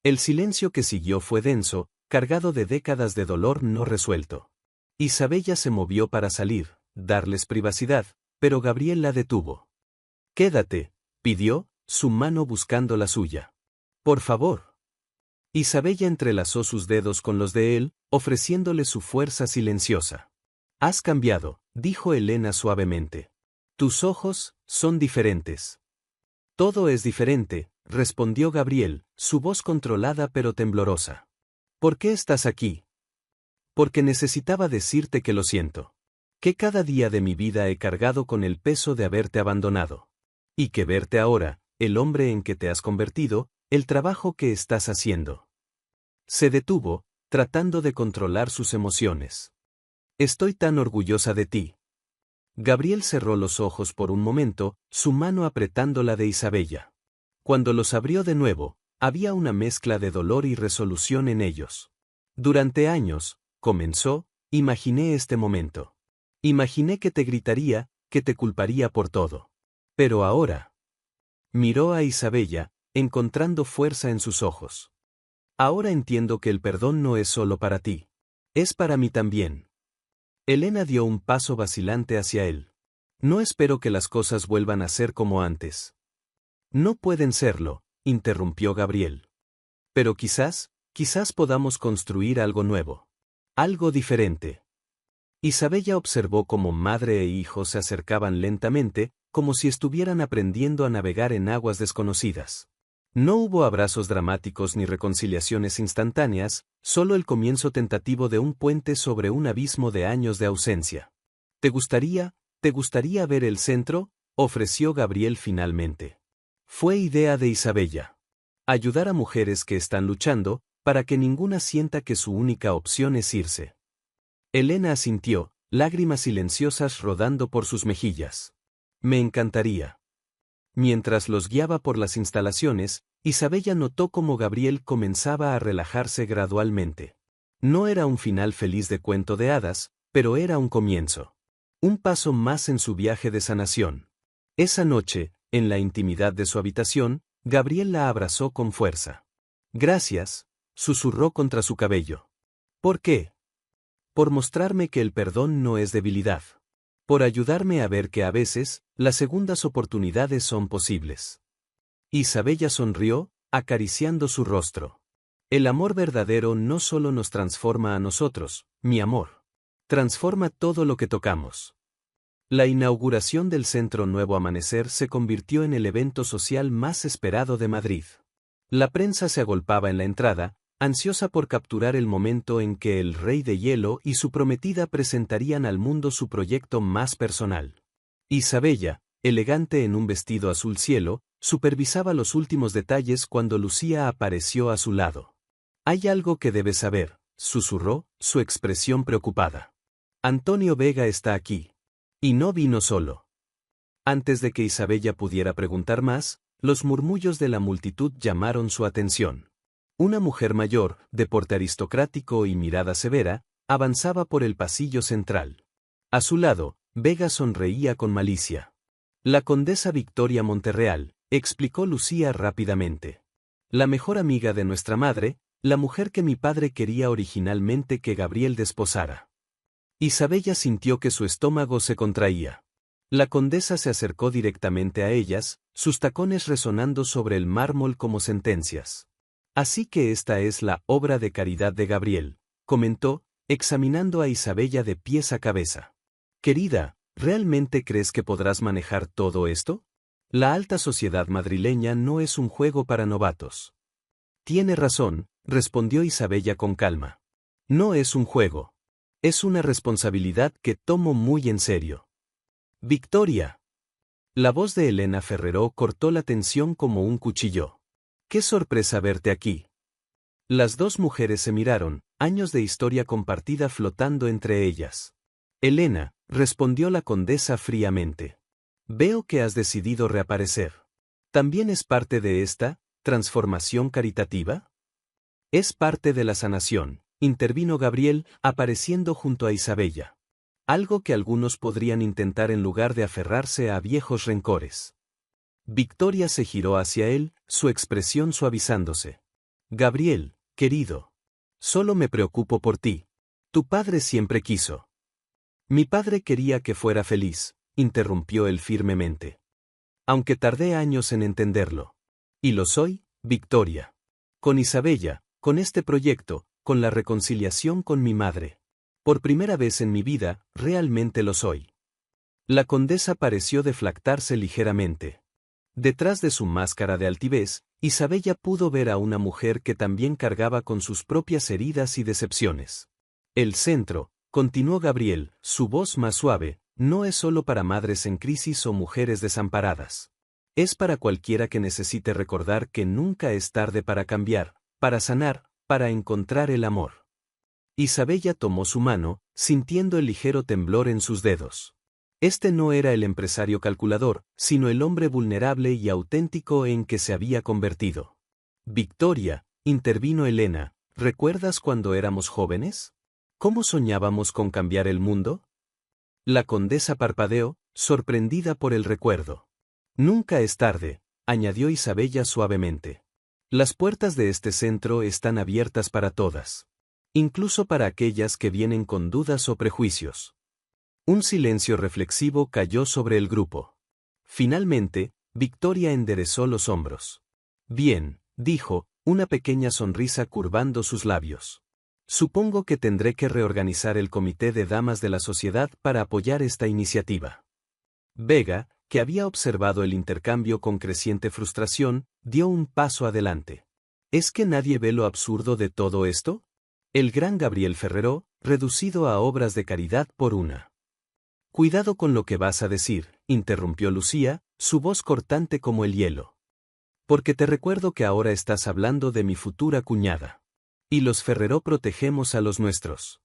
El silencio que siguió fue denso, cargado de décadas de dolor no resuelto. Isabella se movió para salir, darles privacidad, pero Gabriel la detuvo. Quédate, pidió, su mano buscando la suya. Por favor. Isabella entrelazó sus dedos con los de él, ofreciéndole su fuerza silenciosa. Has cambiado, dijo Elena suavemente. Tus ojos son diferentes. Todo es diferente, respondió Gabriel, su voz controlada pero temblorosa. ¿Por qué estás aquí? Porque necesitaba decirte que lo siento. Que cada día de mi vida he cargado con el peso de haberte abandonado. Y que verte ahora, el hombre en que te has convertido, el trabajo que estás haciendo. Se detuvo, tratando de controlar sus emociones. Estoy tan orgullosa de ti. Gabriel cerró los ojos por un momento, su mano apretando la de Isabella. Cuando los abrió de nuevo, había una mezcla de dolor y resolución en ellos. Durante años, comenzó, imaginé este momento. Imaginé que te gritaría, que te culparía por todo. Pero ahora. Miró a Isabella, encontrando fuerza en sus ojos. Ahora entiendo que el perdón no es solo para ti. Es para mí también. Elena dio un paso vacilante hacia él. No espero que las cosas vuelvan a ser como antes. No pueden serlo, interrumpió Gabriel. Pero quizás podamos construir algo nuevo. Algo diferente. Isabella observó cómo madre e hijo se acercaban lentamente, como si estuvieran aprendiendo a navegar en aguas desconocidas. No hubo abrazos dramáticos ni reconciliaciones instantáneas, solo el comienzo tentativo de un puente sobre un abismo de años de ausencia. ¿Te gustaría ver el centro?, ofreció Gabriel finalmente. Fue idea de Isabella. Ayudar a mujeres que están luchando, para que ninguna sienta que su única opción es irse. Elena asintió, lágrimas silenciosas rodando por sus mejillas. Me encantaría. Mientras los guiaba por las instalaciones, Isabella notó cómo Gabriel comenzaba a relajarse gradualmente. No era un final feliz de cuento de hadas, pero era un comienzo. Un paso más en su viaje de sanación. Esa noche, en la intimidad de su habitación, Gabriel la abrazó con fuerza. Gracias, susurró contra su cabello. ¿Por qué? Por mostrarme que el perdón no es debilidad. Por ayudarme a ver que a veces, las segundas oportunidades son posibles. Isabella sonrió, acariciando su rostro. El amor verdadero no solo nos transforma a nosotros, mi amor. Transforma todo lo que tocamos. La inauguración del Centro Nuevo Amanecer se convirtió en el evento social más esperado de Madrid. La prensa se agolpaba en la entrada, ansiosa por capturar el momento en que el Rey de Hielo y su prometida presentarían al mundo su proyecto más personal. Isabella, elegante en un vestido azul cielo, supervisaba los últimos detalles cuando Lucía apareció a su lado. Hay algo que debes saber, susurró, su expresión preocupada. Antonio Vega está aquí. Y no vino solo. Antes de que Isabella pudiera preguntar más, los murmullos de la multitud llamaron su atención. Una mujer mayor, de porte aristocrático y mirada severa, avanzaba por el pasillo central. A su lado, Vega sonreía con malicia. La condesa Victoria Monterreal, explicó Lucía rápidamente. La mejor amiga de nuestra madre, la mujer que mi padre quería originalmente que Gabriel desposara. Isabella sintió que su estómago se contraía. La condesa se acercó directamente a ellas, sus tacones resonando sobre el mármol como sentencias. Así que esta es la obra de caridad de Gabriel, comentó, examinando a Isabella de pies a cabeza. Querida, ¿realmente crees que podrás manejar todo esto? La alta sociedad madrileña no es un juego para novatos. Tiene razón, respondió Isabella con calma. No es un juego. Es una responsabilidad que tomo muy en serio. Victoria. La voz de Elena Ferrero cortó la tensión como un cuchillo. ¡Qué sorpresa verte aquí! Las dos mujeres se miraron, años de historia compartida flotando entre ellas. Elena, respondió la condesa fríamente. Veo que has decidido reaparecer. ¿También es parte de esta transformación caritativa? Es parte de la sanación, intervino Gabriel, apareciendo junto a Isabella. Algo que algunos podrían intentar en lugar de aferrarse a viejos rencores. Victoria se giró hacia él, su expresión suavizándose. Gabriel, querido. Solo me preocupo por ti. Tu padre siempre quiso. Mi padre quería que fuera feliz, interrumpió él firmemente. Aunque tardé años en entenderlo. Y lo soy, Victoria. Con Isabella, con este proyecto, con la reconciliación con mi madre. Por primera vez en mi vida, realmente lo soy. La condesa pareció deflactarse ligeramente. Detrás de su máscara de altivez, Isabella pudo ver a una mujer que también cargaba con sus propias heridas y decepciones. El centro, continuó Gabriel, su voz más suave, no es solo para madres en crisis o mujeres desamparadas. Es para cualquiera que necesite recordar que nunca es tarde para cambiar, para sanar, para encontrar el amor. Isabella tomó su mano, sintiendo el ligero temblor en sus dedos. Este no era el empresario calculador, sino el hombre vulnerable y auténtico en que se había convertido. Victoria, intervino Elena, ¿recuerdas cuando éramos jóvenes? ¿Cómo soñábamos con cambiar el mundo? La condesa parpadeó, sorprendida por el recuerdo. Nunca es tarde, añadió Isabella suavemente. Las puertas de este centro están abiertas para todas. Incluso para aquellas que vienen con dudas o prejuicios. Un silencio reflexivo cayó sobre el grupo. Finalmente, Victoria enderezó los hombros. Bien, dijo, una pequeña sonrisa curvando sus labios. Supongo que tendré que reorganizar el comité de damas de la sociedad para apoyar esta iniciativa. Vega, que había observado el intercambio con creciente frustración, dio un paso adelante. ¿Es que nadie ve lo absurdo de todo esto? El gran Gabriel Ferrero, reducido a obras de caridad por una. Cuidado con lo que vas a decir, interrumpió Lucía, su voz cortante como el hielo. Porque te recuerdo que ahora estás hablando de mi futura cuñada. Y los Ferrero protegemos a los nuestros.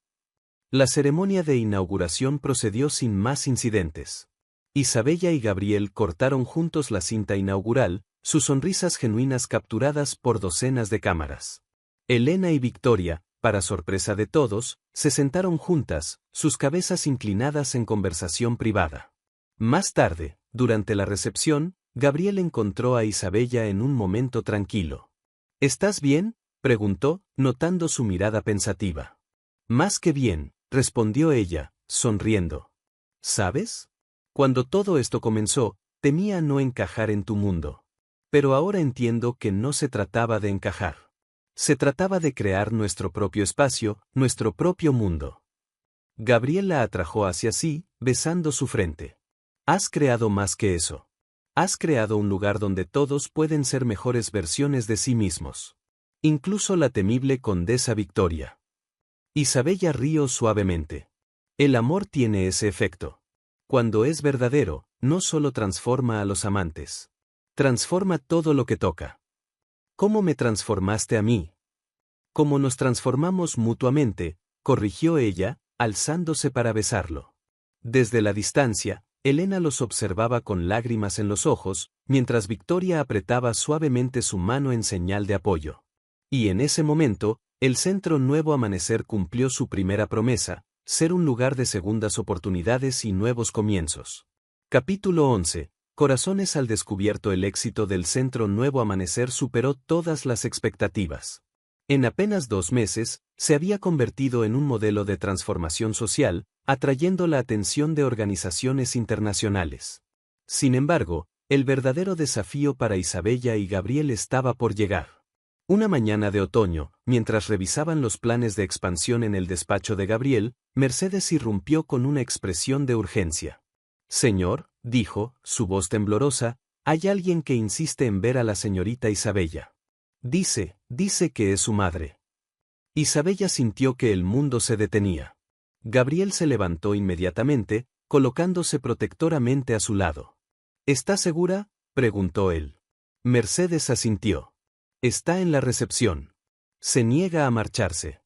La ceremonia de inauguración procedió sin más incidentes. Isabella y Gabriel cortaron juntos la cinta inaugural, sus sonrisas genuinas capturadas por docenas de cámaras. Elena y Victoria, para sorpresa de todos, se sentaron juntas, sus cabezas inclinadas en conversación privada. Más tarde, durante la recepción, Gabriel encontró a Isabella en un momento tranquilo. ¿Estás bien?, preguntó, notando su mirada pensativa. Más que bien, respondió ella, sonriendo. ¿Sabes? Cuando todo esto comenzó, temía no encajar en tu mundo. Pero ahora entiendo que no se trataba de encajar. Se trataba de crear nuestro propio espacio, nuestro propio mundo. Gabriel la atrajo hacia sí, besando su frente. Has creado más que eso. Has creado un lugar donde todos pueden ser mejores versiones de sí mismos. Incluso la temible condesa Victoria. Isabella rió suavemente. El amor tiene ese efecto. Cuando es verdadero, no solo transforma a los amantes. Transforma todo lo que toca. ¿Cómo me transformaste a mí? Como nos transformamos mutuamente, corrigió ella, alzándose para besarlo. Desde la distancia, Elena los observaba con lágrimas en los ojos, mientras Victoria apretaba suavemente su mano en señal de apoyo. Y en ese momento, el Centro Nuevo Amanecer cumplió su primera promesa, ser un lugar de segundas oportunidades y nuevos comienzos. Capítulo 11. Corazones al descubierto. El éxito del Centro Nuevo Amanecer superó todas las expectativas. En apenas 2 meses, se había convertido en un modelo de transformación social, atrayendo la atención de organizaciones internacionales. Sin embargo, el verdadero desafío para Isabella y Gabriel estaba por llegar. Una mañana de otoño, mientras revisaban los planes de expansión en el despacho de Gabriel, Mercedes irrumpió con una expresión de urgencia. Señor, dijo, su voz temblorosa, hay alguien que insiste en ver a la señorita Isabella. Dice, Dice que es su madre. Isabella sintió que el mundo se detenía. Gabriel se levantó inmediatamente, colocándose protectoramente a su lado. ¿Está segura?, preguntó él. Mercedes asintió. Está en la recepción. Se niega a marcharse.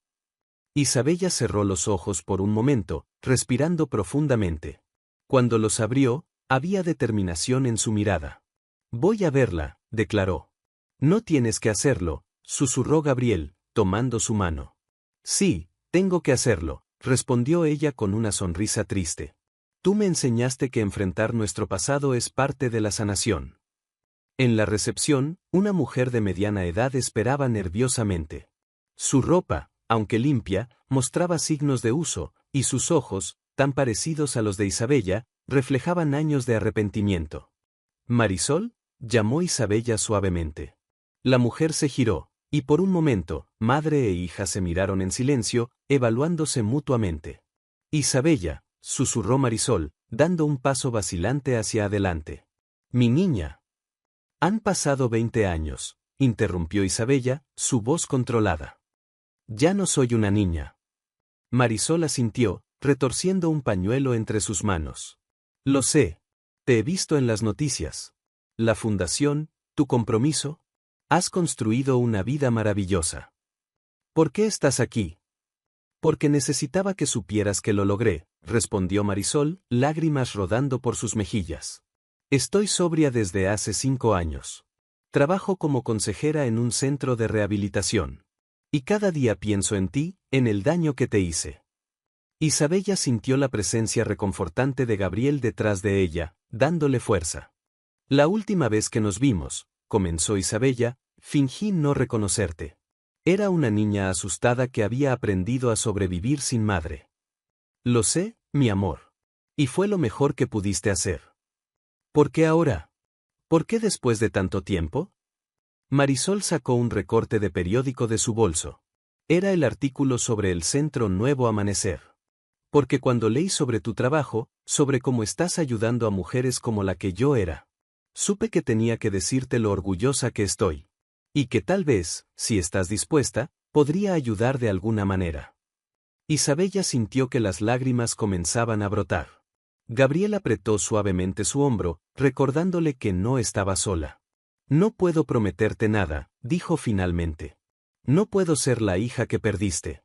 Isabella cerró los ojos por un momento, respirando profundamente. Cuando los abrió, había determinación en su mirada. Voy a verla, declaró. No tienes que hacerlo, susurró Gabriel, tomando su mano. Sí, tengo que hacerlo, respondió ella con una sonrisa triste. Tú me enseñaste que enfrentar nuestro pasado es parte de la sanación. En la recepción, una mujer de mediana edad esperaba nerviosamente. Su ropa, aunque limpia, mostraba signos de uso, y sus ojos, tan parecidos a los de Isabella, reflejaban años de arrepentimiento. ¿Marisol?, llamó Isabella suavemente. La mujer se giró, y por un momento, madre e hija se miraron en silencio, evaluándose mutuamente. Isabella, susurró Marisol, dando un paso vacilante hacia adelante. Mi niña. Han pasado 20 años, interrumpió Isabella, su voz controlada. Ya no soy una niña. Marisol asintió, retorciendo un pañuelo entre sus manos. Lo sé. Te he visto en las noticias. La fundación, tu compromiso. Has construido una vida maravillosa. ¿Por qué estás aquí? Porque necesitaba que supieras que lo logré, respondió Marisol, lágrimas rodando por sus mejillas. Estoy sobria desde hace 5 años. Trabajo como consejera en un centro de rehabilitación. Y cada día pienso en ti, en el daño que te hice. Isabella sintió la presencia reconfortante de Gabriel detrás de ella, dándole fuerza. La última vez que nos vimos, comenzó Isabella, fingí no reconocerte. Era una niña asustada que había aprendido a sobrevivir sin madre. Lo sé, mi amor. Y fue lo mejor que pudiste hacer. ¿Por qué ahora? ¿Por qué después de tanto tiempo? Marisol sacó un recorte de periódico de su bolso. Era el artículo sobre el Centro Nuevo Amanecer. Porque cuando leí sobre tu trabajo, sobre cómo estás ayudando a mujeres como la que yo era, supe que tenía que decirte lo orgullosa que estoy. Y que tal vez, si estás dispuesta, podría ayudar de alguna manera. Isabella sintió que las lágrimas comenzaban a brotar. Gabriel apretó suavemente su hombro, recordándole que no estaba sola. No puedo prometerte nada, dijo finalmente. No puedo ser la hija que perdiste.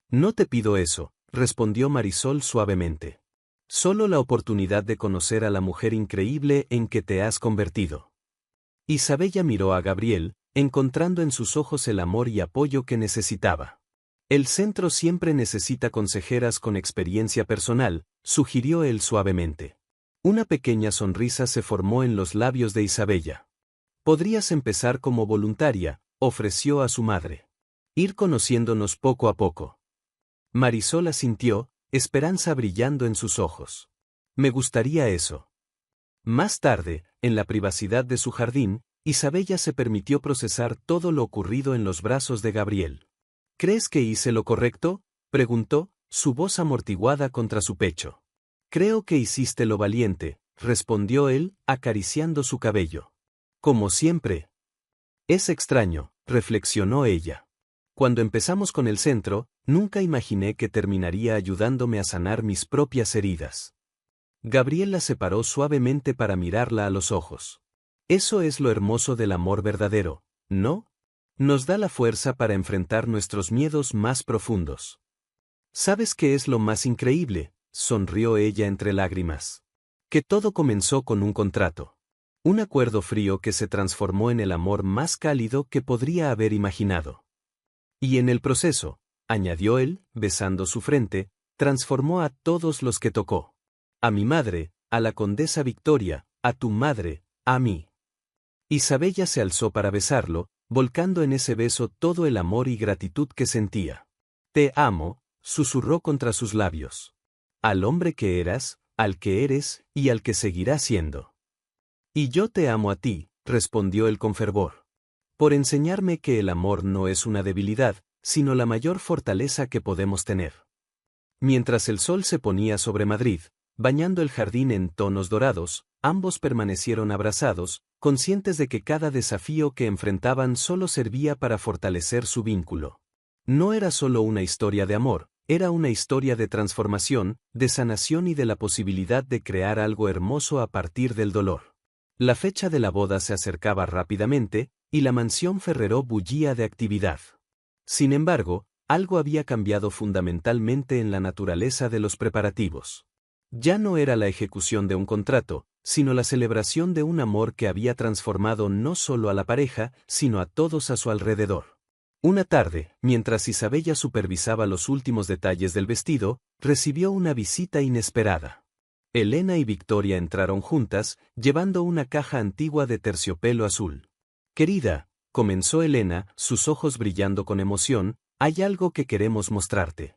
No te pido eso, respondió Marisol suavemente. Solo la oportunidad de conocer a la mujer increíble en que te has convertido. Isabella miró a Gabriel, encontrando en sus ojos el amor y apoyo que necesitaba. El centro siempre necesita consejeras con experiencia personal, sugirió él suavemente. Una pequeña sonrisa se formó en los labios de Isabella. Podrías empezar como voluntaria, ofreció a su madre. Ir conociéndonos poco a poco. Marisol asintió, esperanza brillando en sus ojos. Me gustaría eso. Más tarde, en la privacidad de su jardín, Isabella se permitió procesar todo lo ocurrido en los brazos de Gabriel. ¿Crees que hice lo correcto?, preguntó, su voz amortiguada contra su pecho. Creo que hiciste lo valiente, respondió él, acariciando su cabello. Como siempre. Es extraño, reflexionó ella. Cuando empezamos con el centro, nunca imaginé que terminaría ayudándome a sanar mis propias heridas. Gabriel la separó suavemente para mirarla a los ojos. Eso es lo hermoso del amor verdadero, ¿no? Nos da la fuerza para enfrentar nuestros miedos más profundos. ¿Sabes qué es lo más increíble?, sonrió ella entre lágrimas. Que todo comenzó con un contrato. Un acuerdo frío que se transformó en el amor más cálido que podría haber imaginado. Y en el proceso, añadió él, besando su frente, transformó a todos los que tocó. A mi madre, a la condesa Victoria, a tu madre, a mí. Isabella se alzó para besarlo, volcando en ese beso todo el amor y gratitud que sentía. Te amo, susurró contra sus labios. Al hombre que eras, al que eres, y al que seguirás siendo. Y yo te amo a ti, respondió él con fervor. Por enseñarme que el amor no es una debilidad, sino la mayor fortaleza que podemos tener. Mientras el sol se ponía sobre Madrid, bañando el jardín en tonos dorados, ambos permanecieron abrazados, conscientes de que cada desafío que enfrentaban solo servía para fortalecer su vínculo. No era solo una historia de amor, era una historia de transformación, de sanación y de la posibilidad de crear algo hermoso a partir del dolor. La fecha de la boda se acercaba rápidamente, y la mansión Ferrero bullía de actividad. Sin embargo, algo había cambiado fundamentalmente en la naturaleza de los preparativos. Ya no era la ejecución de un contrato, sino la celebración de un amor que había transformado no solo a la pareja, sino a todos a su alrededor. Una tarde, mientras Isabella supervisaba los últimos detalles del vestido, recibió una visita inesperada. Elena y Victoria entraron juntas, llevando una caja antigua de terciopelo azul. «Querida», comenzó Elena, sus ojos brillando con emoción, «hay algo que queremos mostrarte».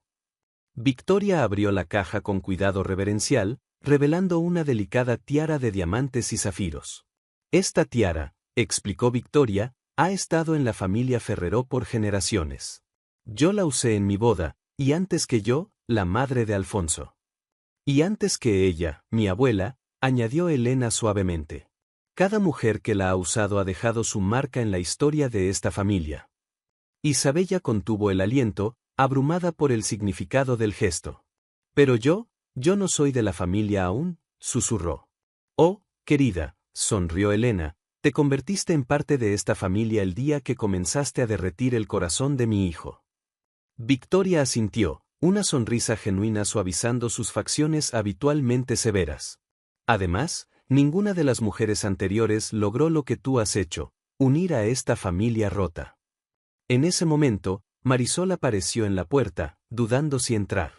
Victoria abrió la caja con cuidado reverencial, revelando una delicada tiara de diamantes y zafiros. «Esta tiara», explicó Victoria, «ha estado en la familia Ferrero por generaciones. Yo la usé en mi boda, y antes que yo, la madre de Alfonso. Y antes que ella, mi abuela», añadió Elena suavemente. «Cada mujer que la ha usado ha dejado su marca en la historia de esta familia». Isabella contuvo el aliento, abrumada por el significado del gesto. «Pero yo no soy de la familia aún», susurró. «Oh, querida», sonrió Elena, «te convertiste en parte de esta familia el día que comenzaste a derretir el corazón de mi hijo». Victoria asintió, una sonrisa genuina suavizando sus facciones habitualmente severas. «Además, ninguna de las mujeres anteriores logró lo que tú has hecho, unir a esta familia rota». En ese momento, Marisol apareció en la puerta, dudando si entrar.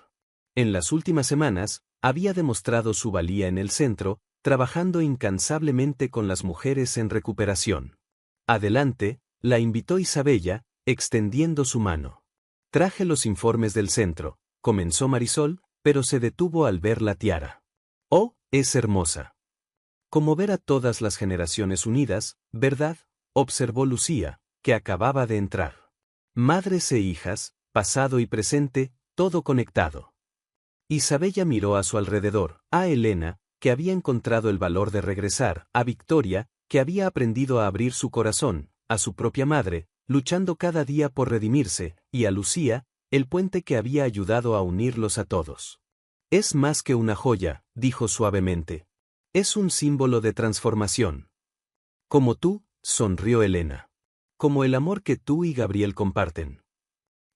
En las últimas semanas, había demostrado su valía en el centro, trabajando incansablemente con las mujeres en recuperación. «Adelante», la invitó Isabella, extendiendo su mano. «Traje los informes del centro», comenzó Marisol, pero se detuvo al ver la tiara. «Oh, es hermosa. Como ver a todas las generaciones unidas, ¿verdad?», observó Lucía, que acababa de entrar. «Madres e hijas, pasado y presente, todo conectado». Isabella miró a su alrededor, a Elena, que había encontrado el valor de regresar, a Victoria, que había aprendido a abrir su corazón, a su propia madre, luchando cada día por redimirse, y a Lucía, el puente que había ayudado a unirlos a todos. «Es más que una joya», dijo suavemente. «Es un símbolo de transformación». «Como tú», sonrió Elena. «Como el amor que tú y Gabriel comparten».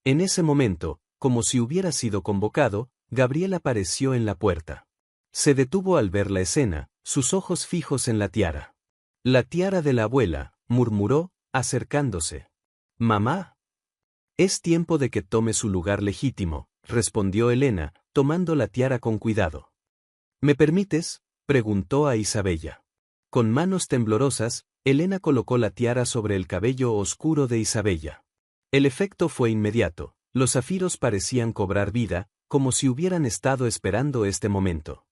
En ese momento, como si hubiera sido convocado, Gabriel apareció en la puerta. Se detuvo al ver la escena, sus ojos fijos en la tiara. «La tiara de la abuela», murmuró, acercándose. «Mamá». «Es tiempo de que tome su lugar legítimo», respondió Elena, tomando la tiara con cuidado. «¿Me permites?», preguntó a Isabella. Con manos temblorosas, Elena colocó la tiara sobre el cabello oscuro de Isabella. El efecto fue inmediato, los zafiros parecían cobrar vida, como si hubieran estado esperando este momento.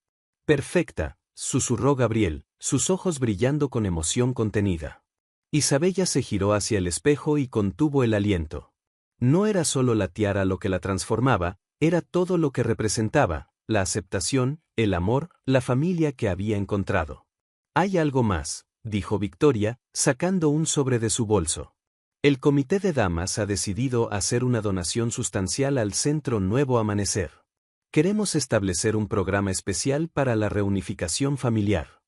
«Perfecta», susurró Gabriel, sus ojos brillando con emoción contenida. Isabella se giró hacia el espejo y contuvo el aliento. No era solo la tiara lo que la transformaba, era todo lo que representaba, la aceptación, el amor, la familia que había encontrado. «Hay algo más», dijo Victoria, sacando un sobre de su bolso. «El comité de damas ha decidido hacer una donación sustancial al Centro Nuevo Amanecer. Queremos establecer un programa especial para la reunificación familiar».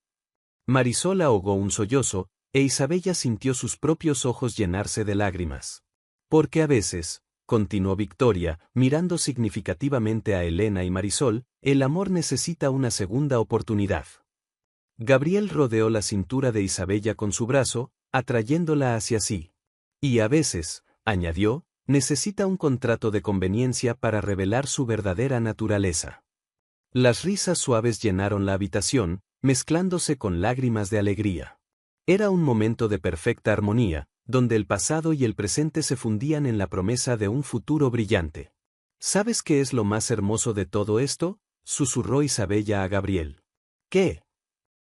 Marisol ahogó un sollozo, e Isabella sintió sus propios ojos llenarse de lágrimas. «Porque a veces», continuó Victoria, mirando significativamente a Elena y Marisol, «el amor necesita una segunda oportunidad». Gabriel rodeó la cintura de Isabella con su brazo, atrayéndola hacia sí. «Y a veces», añadió, «necesita un contrato de conveniencia para revelar su verdadera naturaleza». Las risas suaves llenaron la habitación, mezclándose con lágrimas de alegría. Era un momento de perfecta armonía, donde el pasado y el presente se fundían en la promesa de un futuro brillante. «¿Sabes qué es lo más hermoso de todo esto?», susurró Isabella a Gabriel. «¿Qué?».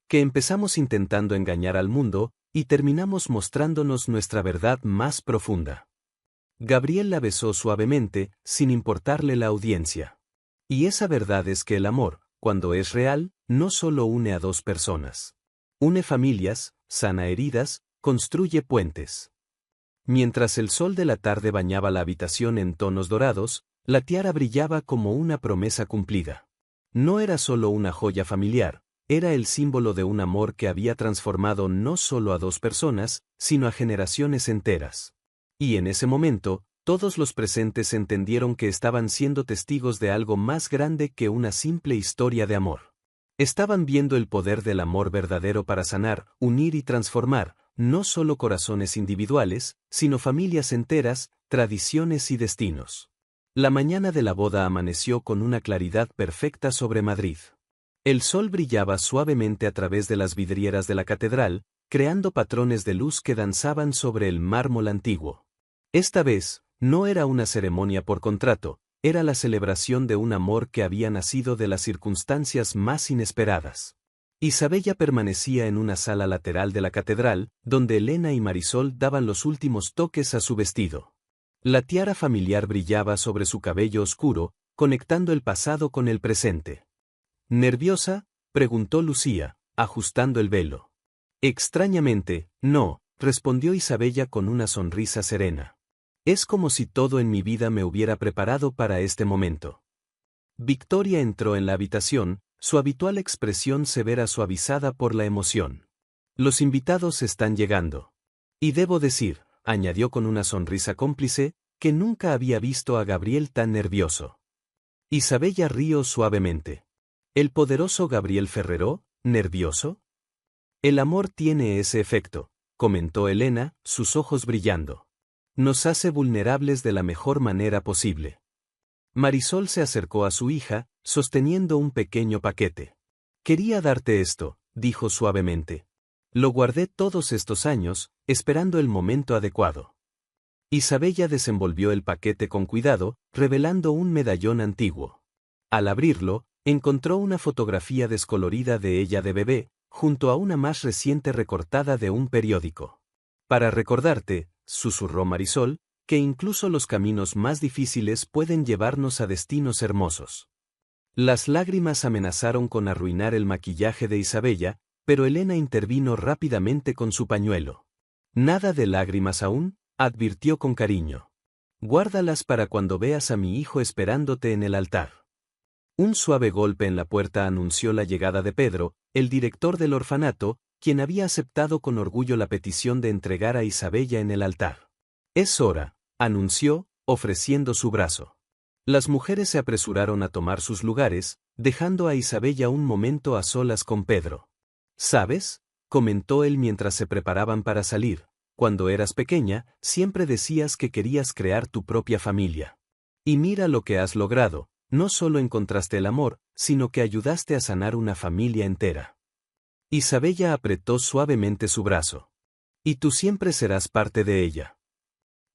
«Que empezamos intentando engañar al mundo, y terminamos mostrándonos nuestra verdad más profunda». Gabriel la besó suavemente, sin importarle la audiencia. «Y esa verdad es que el amor, cuando es real, no solo une a dos personas. Une familias, sana heridas, construye puentes. Mientras el sol de la tarde bañaba la habitación en tonos dorados, la tiara brillaba como una promesa cumplida. No era solo una joya familiar, era el símbolo de un amor que había transformado no solo a dos personas, sino a generaciones enteras. Y en ese momento, todos los presentes entendieron que estaban siendo testigos de algo más grande que una simple historia de amor. Estaban viendo el poder del amor verdadero para sanar, unir y transformar, no solo corazones individuales, sino familias enteras, tradiciones y destinos. La mañana de la boda amaneció con una claridad perfecta sobre Madrid. El sol brillaba suavemente a través de las vidrieras de la catedral, creando patrones de luz que danzaban sobre el mármol antiguo. Esta vez, no era una ceremonia por contrato, era la celebración de un amor que había nacido de las circunstancias más inesperadas. Isabella permanecía en una sala lateral de la catedral, donde Elena y Marisol daban los últimos toques a su vestido. La tiara familiar brillaba sobre su cabello oscuro, conectando el pasado con el presente. ¿Nerviosa?, preguntó Lucía, ajustando el velo. Extrañamente, no, respondió Isabella con una sonrisa serena. Es como si todo en mi vida me hubiera preparado para este momento. Victoria entró en la habitación, su habitual expresión severa suavizada por la emoción. Los invitados están llegando. Y debo decir, añadió con una sonrisa cómplice, que nunca había visto a Gabriel tan nervioso. Isabella rió suavemente. ¿El poderoso Gabriel Ferrero, nervioso? El amor tiene ese efecto, comentó Elena, sus ojos brillando. Nos hace vulnerables de la mejor manera posible. Marisol se acercó a su hija, sosteniendo un pequeño paquete. Quería darte esto, dijo suavemente. Lo guardé todos estos años, esperando el momento adecuado. Isabella desenvolvió el paquete con cuidado, revelando un medallón antiguo. Al abrirlo, encontró una fotografía descolorida de ella de bebé, junto a una más reciente recortada de un periódico. Para recordarte, susurró Marisol, que incluso los caminos más difíciles pueden llevarnos a destinos hermosos. Las lágrimas amenazaron con arruinar el maquillaje de Isabella, pero Elena intervino rápidamente con su pañuelo. Nada de lágrimas aún, advirtió con cariño. Guárdalas para cuando veas a mi hijo esperándote en el altar. Un suave golpe en la puerta anunció la llegada de Pedro, el director del orfanato, quien había aceptado con orgullo la petición de entregar a Isabella en el altar. Es hora, anunció, ofreciendo su brazo. Las mujeres se apresuraron a tomar sus lugares, dejando a Isabella un momento a solas con Pedro. ¿Sabes?, comentó él mientras se preparaban para salir, cuando eras pequeña, siempre decías que querías crear tu propia familia. Y mira lo que has logrado, no solo encontraste el amor, sino que ayudaste a sanar una familia entera. Isabella apretó suavemente su brazo. Y tú siempre serás parte de ella.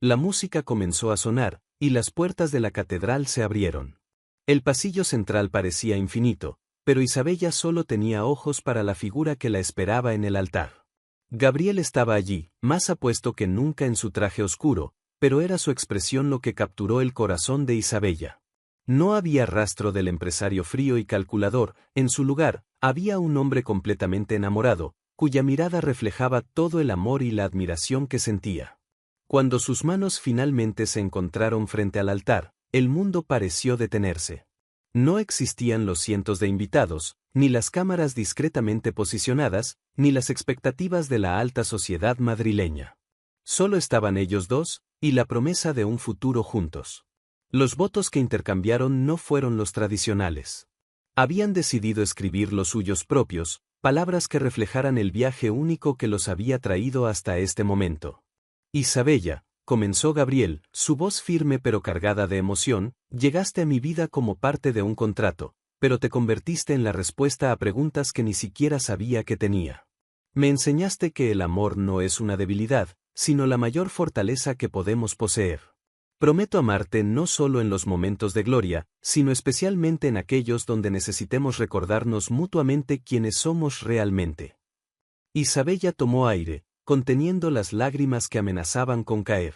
La música comenzó a sonar, y las puertas de la catedral se abrieron. El pasillo central parecía infinito, pero Isabella solo tenía ojos para la figura que la esperaba en el altar. Gabriel estaba allí, más apuesto que nunca en su traje oscuro, pero era su expresión lo que capturó el corazón de Isabella. No había rastro del empresario frío y calculador, en su lugar, había un hombre completamente enamorado, cuya mirada reflejaba todo el amor y la admiración que sentía. Cuando sus manos finalmente se encontraron frente al altar, el mundo pareció detenerse. No existían los cientos de invitados, ni las cámaras discretamente posicionadas, ni las expectativas de la alta sociedad madrileña. Solo estaban ellos dos, y la promesa de un futuro juntos. Los votos que intercambiaron no fueron los tradicionales. Habían decidido escribir los suyos propios, palabras que reflejaran el viaje único que los había traído hasta este momento. Isabella, comenzó Gabriel, su voz firme pero cargada de emoción, llegaste a mi vida como parte de un contrato, pero te convertiste en la respuesta a preguntas que ni siquiera sabía que tenía. Me enseñaste que el amor no es una debilidad, sino la mayor fortaleza que podemos poseer. Prometo amarte no solo en los momentos de gloria, sino especialmente en aquellos donde necesitemos recordarnos mutuamente quiénes somos realmente. Isabella tomó aire, conteniendo las lágrimas que amenazaban con caer.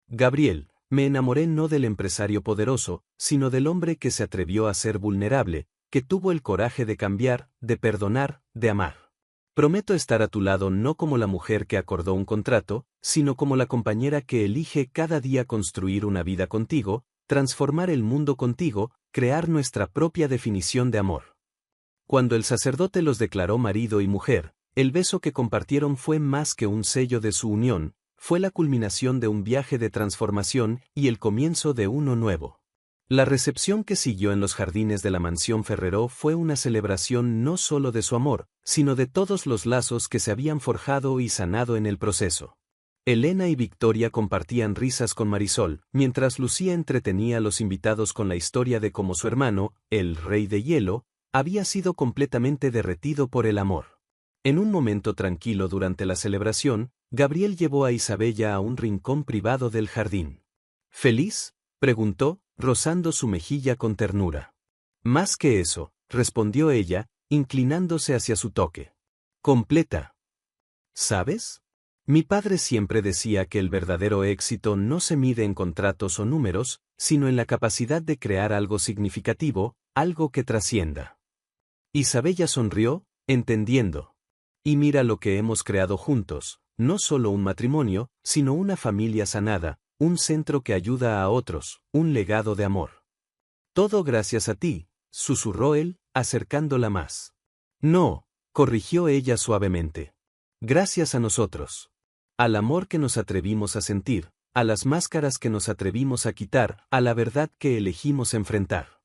Gabriel, me enamoré no del empresario poderoso, sino del hombre que se atrevió a ser vulnerable, que tuvo el coraje de cambiar, de perdonar, de amar. Prometo estar a tu lado no como la mujer que acordó un contrato, sino como la compañera que elige cada día construir una vida contigo, transformar el mundo contigo, crear nuestra propia definición de amor. Cuando el sacerdote los declaró marido y mujer, el beso que compartieron fue más que un sello de su unión, fue la culminación de un viaje de transformación y el comienzo de uno nuevo. La recepción que siguió en los jardines de la mansión Ferrero fue una celebración no solo de su amor, sino de todos los lazos que se habían forjado y sanado en el proceso. Elena y Victoria compartían risas con Marisol, mientras Lucía entretenía a los invitados con la historia de cómo su hermano, el Rey de Hielo, había sido completamente derretido por el amor. En un momento tranquilo durante la celebración, Gabriel llevó a Isabella a un rincón privado del jardín. ¿Feliz?, preguntó, rozando su mejilla con ternura. Más que eso, respondió ella, inclinándose hacia su toque. Completa. ¿Sabes? Mi padre siempre decía que el verdadero éxito no se mide en contratos o números, sino en la capacidad de crear algo significativo, algo que trascienda. Isabella sonrió, entendiendo. Y mira lo que hemos creado juntos, no solo un matrimonio, sino una familia sanada, un centro que ayuda a otros, un legado de amor. Todo gracias a ti, susurró él, acercándola más. No, corrigió ella suavemente. Gracias a nosotros. Al amor que nos atrevimos a sentir, a las máscaras que nos atrevimos a quitar, a la verdad que elegimos enfrentar.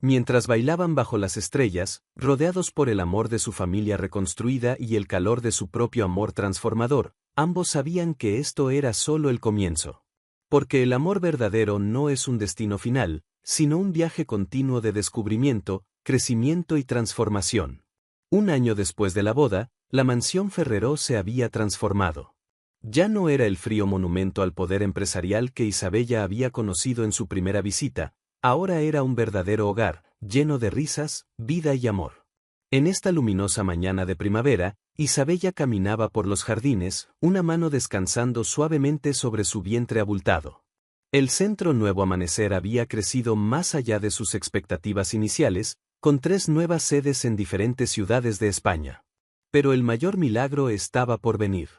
Mientras bailaban bajo las estrellas, rodeados por el amor de su familia reconstruida y el calor de su propio amor transformador, ambos sabían que esto era solo el comienzo. Porque el amor verdadero no es un destino final, sino un viaje continuo de descubrimiento, crecimiento y transformación. Un año después de la boda, la mansión Ferrero se había transformado. Ya no era el frío monumento al poder empresarial que Isabella había conocido en su primera visita, ahora era un verdadero hogar, lleno de risas, vida y amor. En esta luminosa mañana de primavera, Isabella caminaba por los jardines, una mano descansando suavemente sobre su vientre abultado. El centro Nuevo Amanecer había crecido más allá de sus expectativas iniciales, con 3 nuevas sedes en diferentes ciudades de España. Pero el mayor milagro estaba por venir.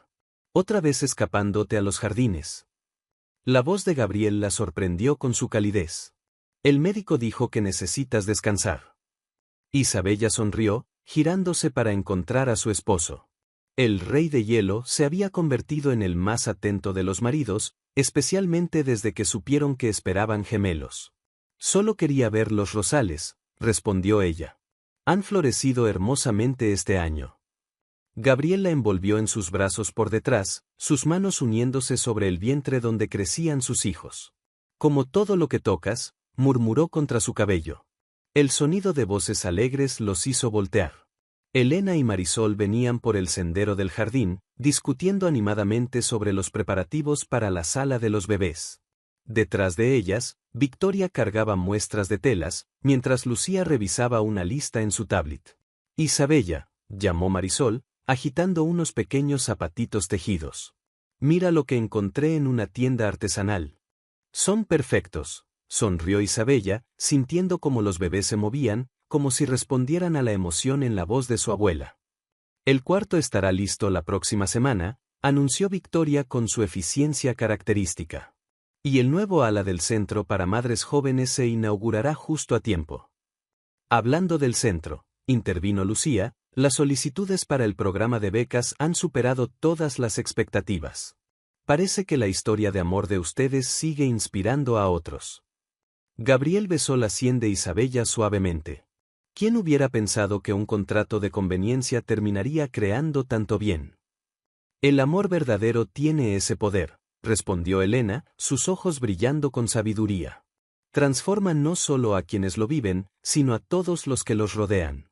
Otra vez escapándote a los jardines. La voz de Gabriel la sorprendió con su calidez. El médico dijo que necesitas descansar. Isabella sonrió, girándose para encontrar a su esposo. El Rey de Hielo se había convertido en el más atento de los maridos, especialmente desde que supieron que esperaban gemelos. Solo quería ver los rosales, respondió ella. Han florecido hermosamente este año. Gabriel la envolvió en sus brazos por detrás, sus manos uniéndose sobre el vientre donde crecían sus hijos. Como todo lo que tocas, murmuró contra su cabello. El sonido de voces alegres los hizo voltear. Elena y Marisol venían por el sendero del jardín, discutiendo animadamente sobre los preparativos para la sala de los bebés. Detrás de ellas, Victoria cargaba muestras de telas, mientras Lucía revisaba una lista en su tablet. Isabella, llamó Marisol, agitando unos pequeños zapatitos tejidos. Mira lo que encontré en una tienda artesanal. Son perfectos, sonrió Isabella, sintiendo cómo los bebés se movían, como si respondieran a la emoción en la voz de su abuela. El cuarto estará listo la próxima semana, anunció Victoria con su eficiencia característica. Y el nuevo ala del centro para madres jóvenes se inaugurará justo a tiempo. Hablando del centro, intervino Lucía, las solicitudes para el programa de becas han superado todas las expectativas. Parece que la historia de amor de ustedes sigue inspirando a otros. Gabriel besó la sien de Isabella suavemente. ¿Quién hubiera pensado que un contrato de conveniencia terminaría creando tanto bien? El amor verdadero tiene ese poder, respondió Elena, sus ojos brillando con sabiduría. Transforma no solo a quienes lo viven, sino a todos los que los rodean.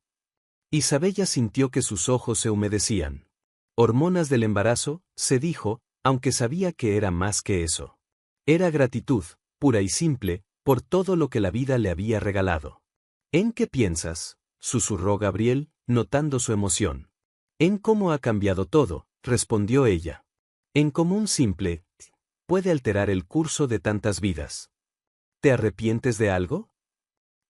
Isabella sintió que sus ojos se humedecían. Hormonas del embarazo, se dijo, aunque sabía que era más que eso. Era gratitud, pura y simple, por todo lo que la vida le había regalado. ¿En qué piensas?, susurró Gabriel, notando su emoción. En cómo ha cambiado todo, respondió ella. En cómo un simple puede alterar el curso de tantas vidas. ¿Te arrepientes de algo?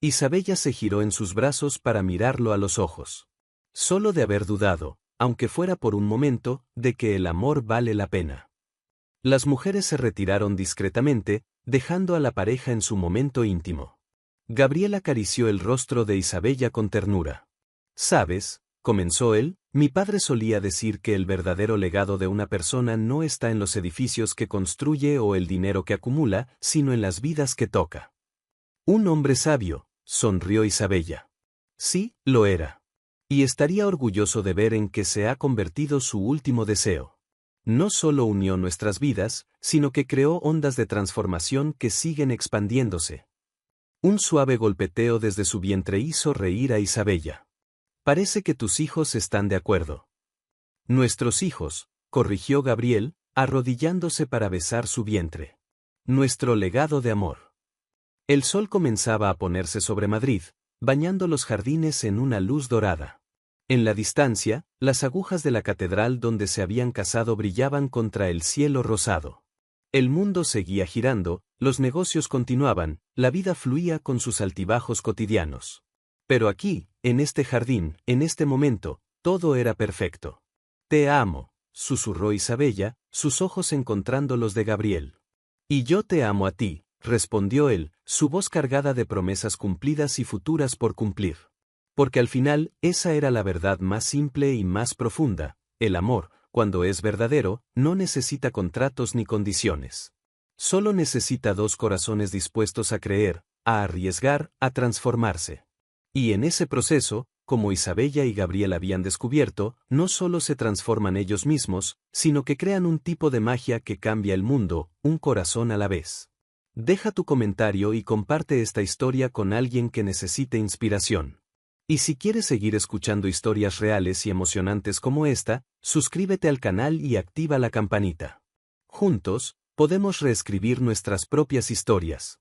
Isabella se giró en sus brazos para mirarlo a los ojos. Solo de haber dudado, aunque fuera por un momento, de que el amor vale la pena. Las mujeres se retiraron discretamente, dejando a la pareja en su momento íntimo. Gabriel acarició el rostro de Isabella con ternura. «¿Sabes?», comenzó él, «mi padre solía decir que el verdadero legado de una persona no está en los edificios que construye o el dinero que acumula, sino en las vidas que toca». «Un hombre sabio», sonrió Isabella. «Sí, lo era. Y estaría orgulloso de ver en qué se ha convertido su último deseo. No solo unió nuestras vidas, sino que creó ondas de transformación que siguen expandiéndose». Un suave golpeteo desde su vientre hizo reír a Isabella. «Parece que tus hijos están de acuerdo». «Nuestros hijos», corrigió Gabriel, arrodillándose para besar su vientre. «Nuestro legado de amor». El sol comenzaba a ponerse sobre Madrid, bañando los jardines en una luz dorada. En la distancia, las agujas de la catedral donde se habían casado brillaban contra el cielo rosado. El mundo seguía girando, los negocios continuaban, la vida fluía con sus altibajos cotidianos. Pero aquí, en este jardín, en este momento, todo era perfecto. «Te amo», susurró Isabella, sus ojos encontrando los de Gabriel. «Y yo te amo a ti», respondió él, su voz cargada de promesas cumplidas y futuras por cumplir. Porque al final, esa era la verdad más simple y más profunda: el amor, cuando es verdadero, no necesita contratos ni condiciones. Solo necesita dos corazones dispuestos a creer, a arriesgar, a transformarse. Y en ese proceso, como Isabella y Gabriel habían descubierto, no solo se transforman ellos mismos, sino que crean un tipo de magia que cambia el mundo, un corazón a la vez. Deja tu comentario y comparte esta historia con alguien que necesite inspiración. Y si quieres seguir escuchando historias reales y emocionantes como esta, suscríbete al canal y activa la campanita. Juntos, podemos reescribir nuestras propias historias.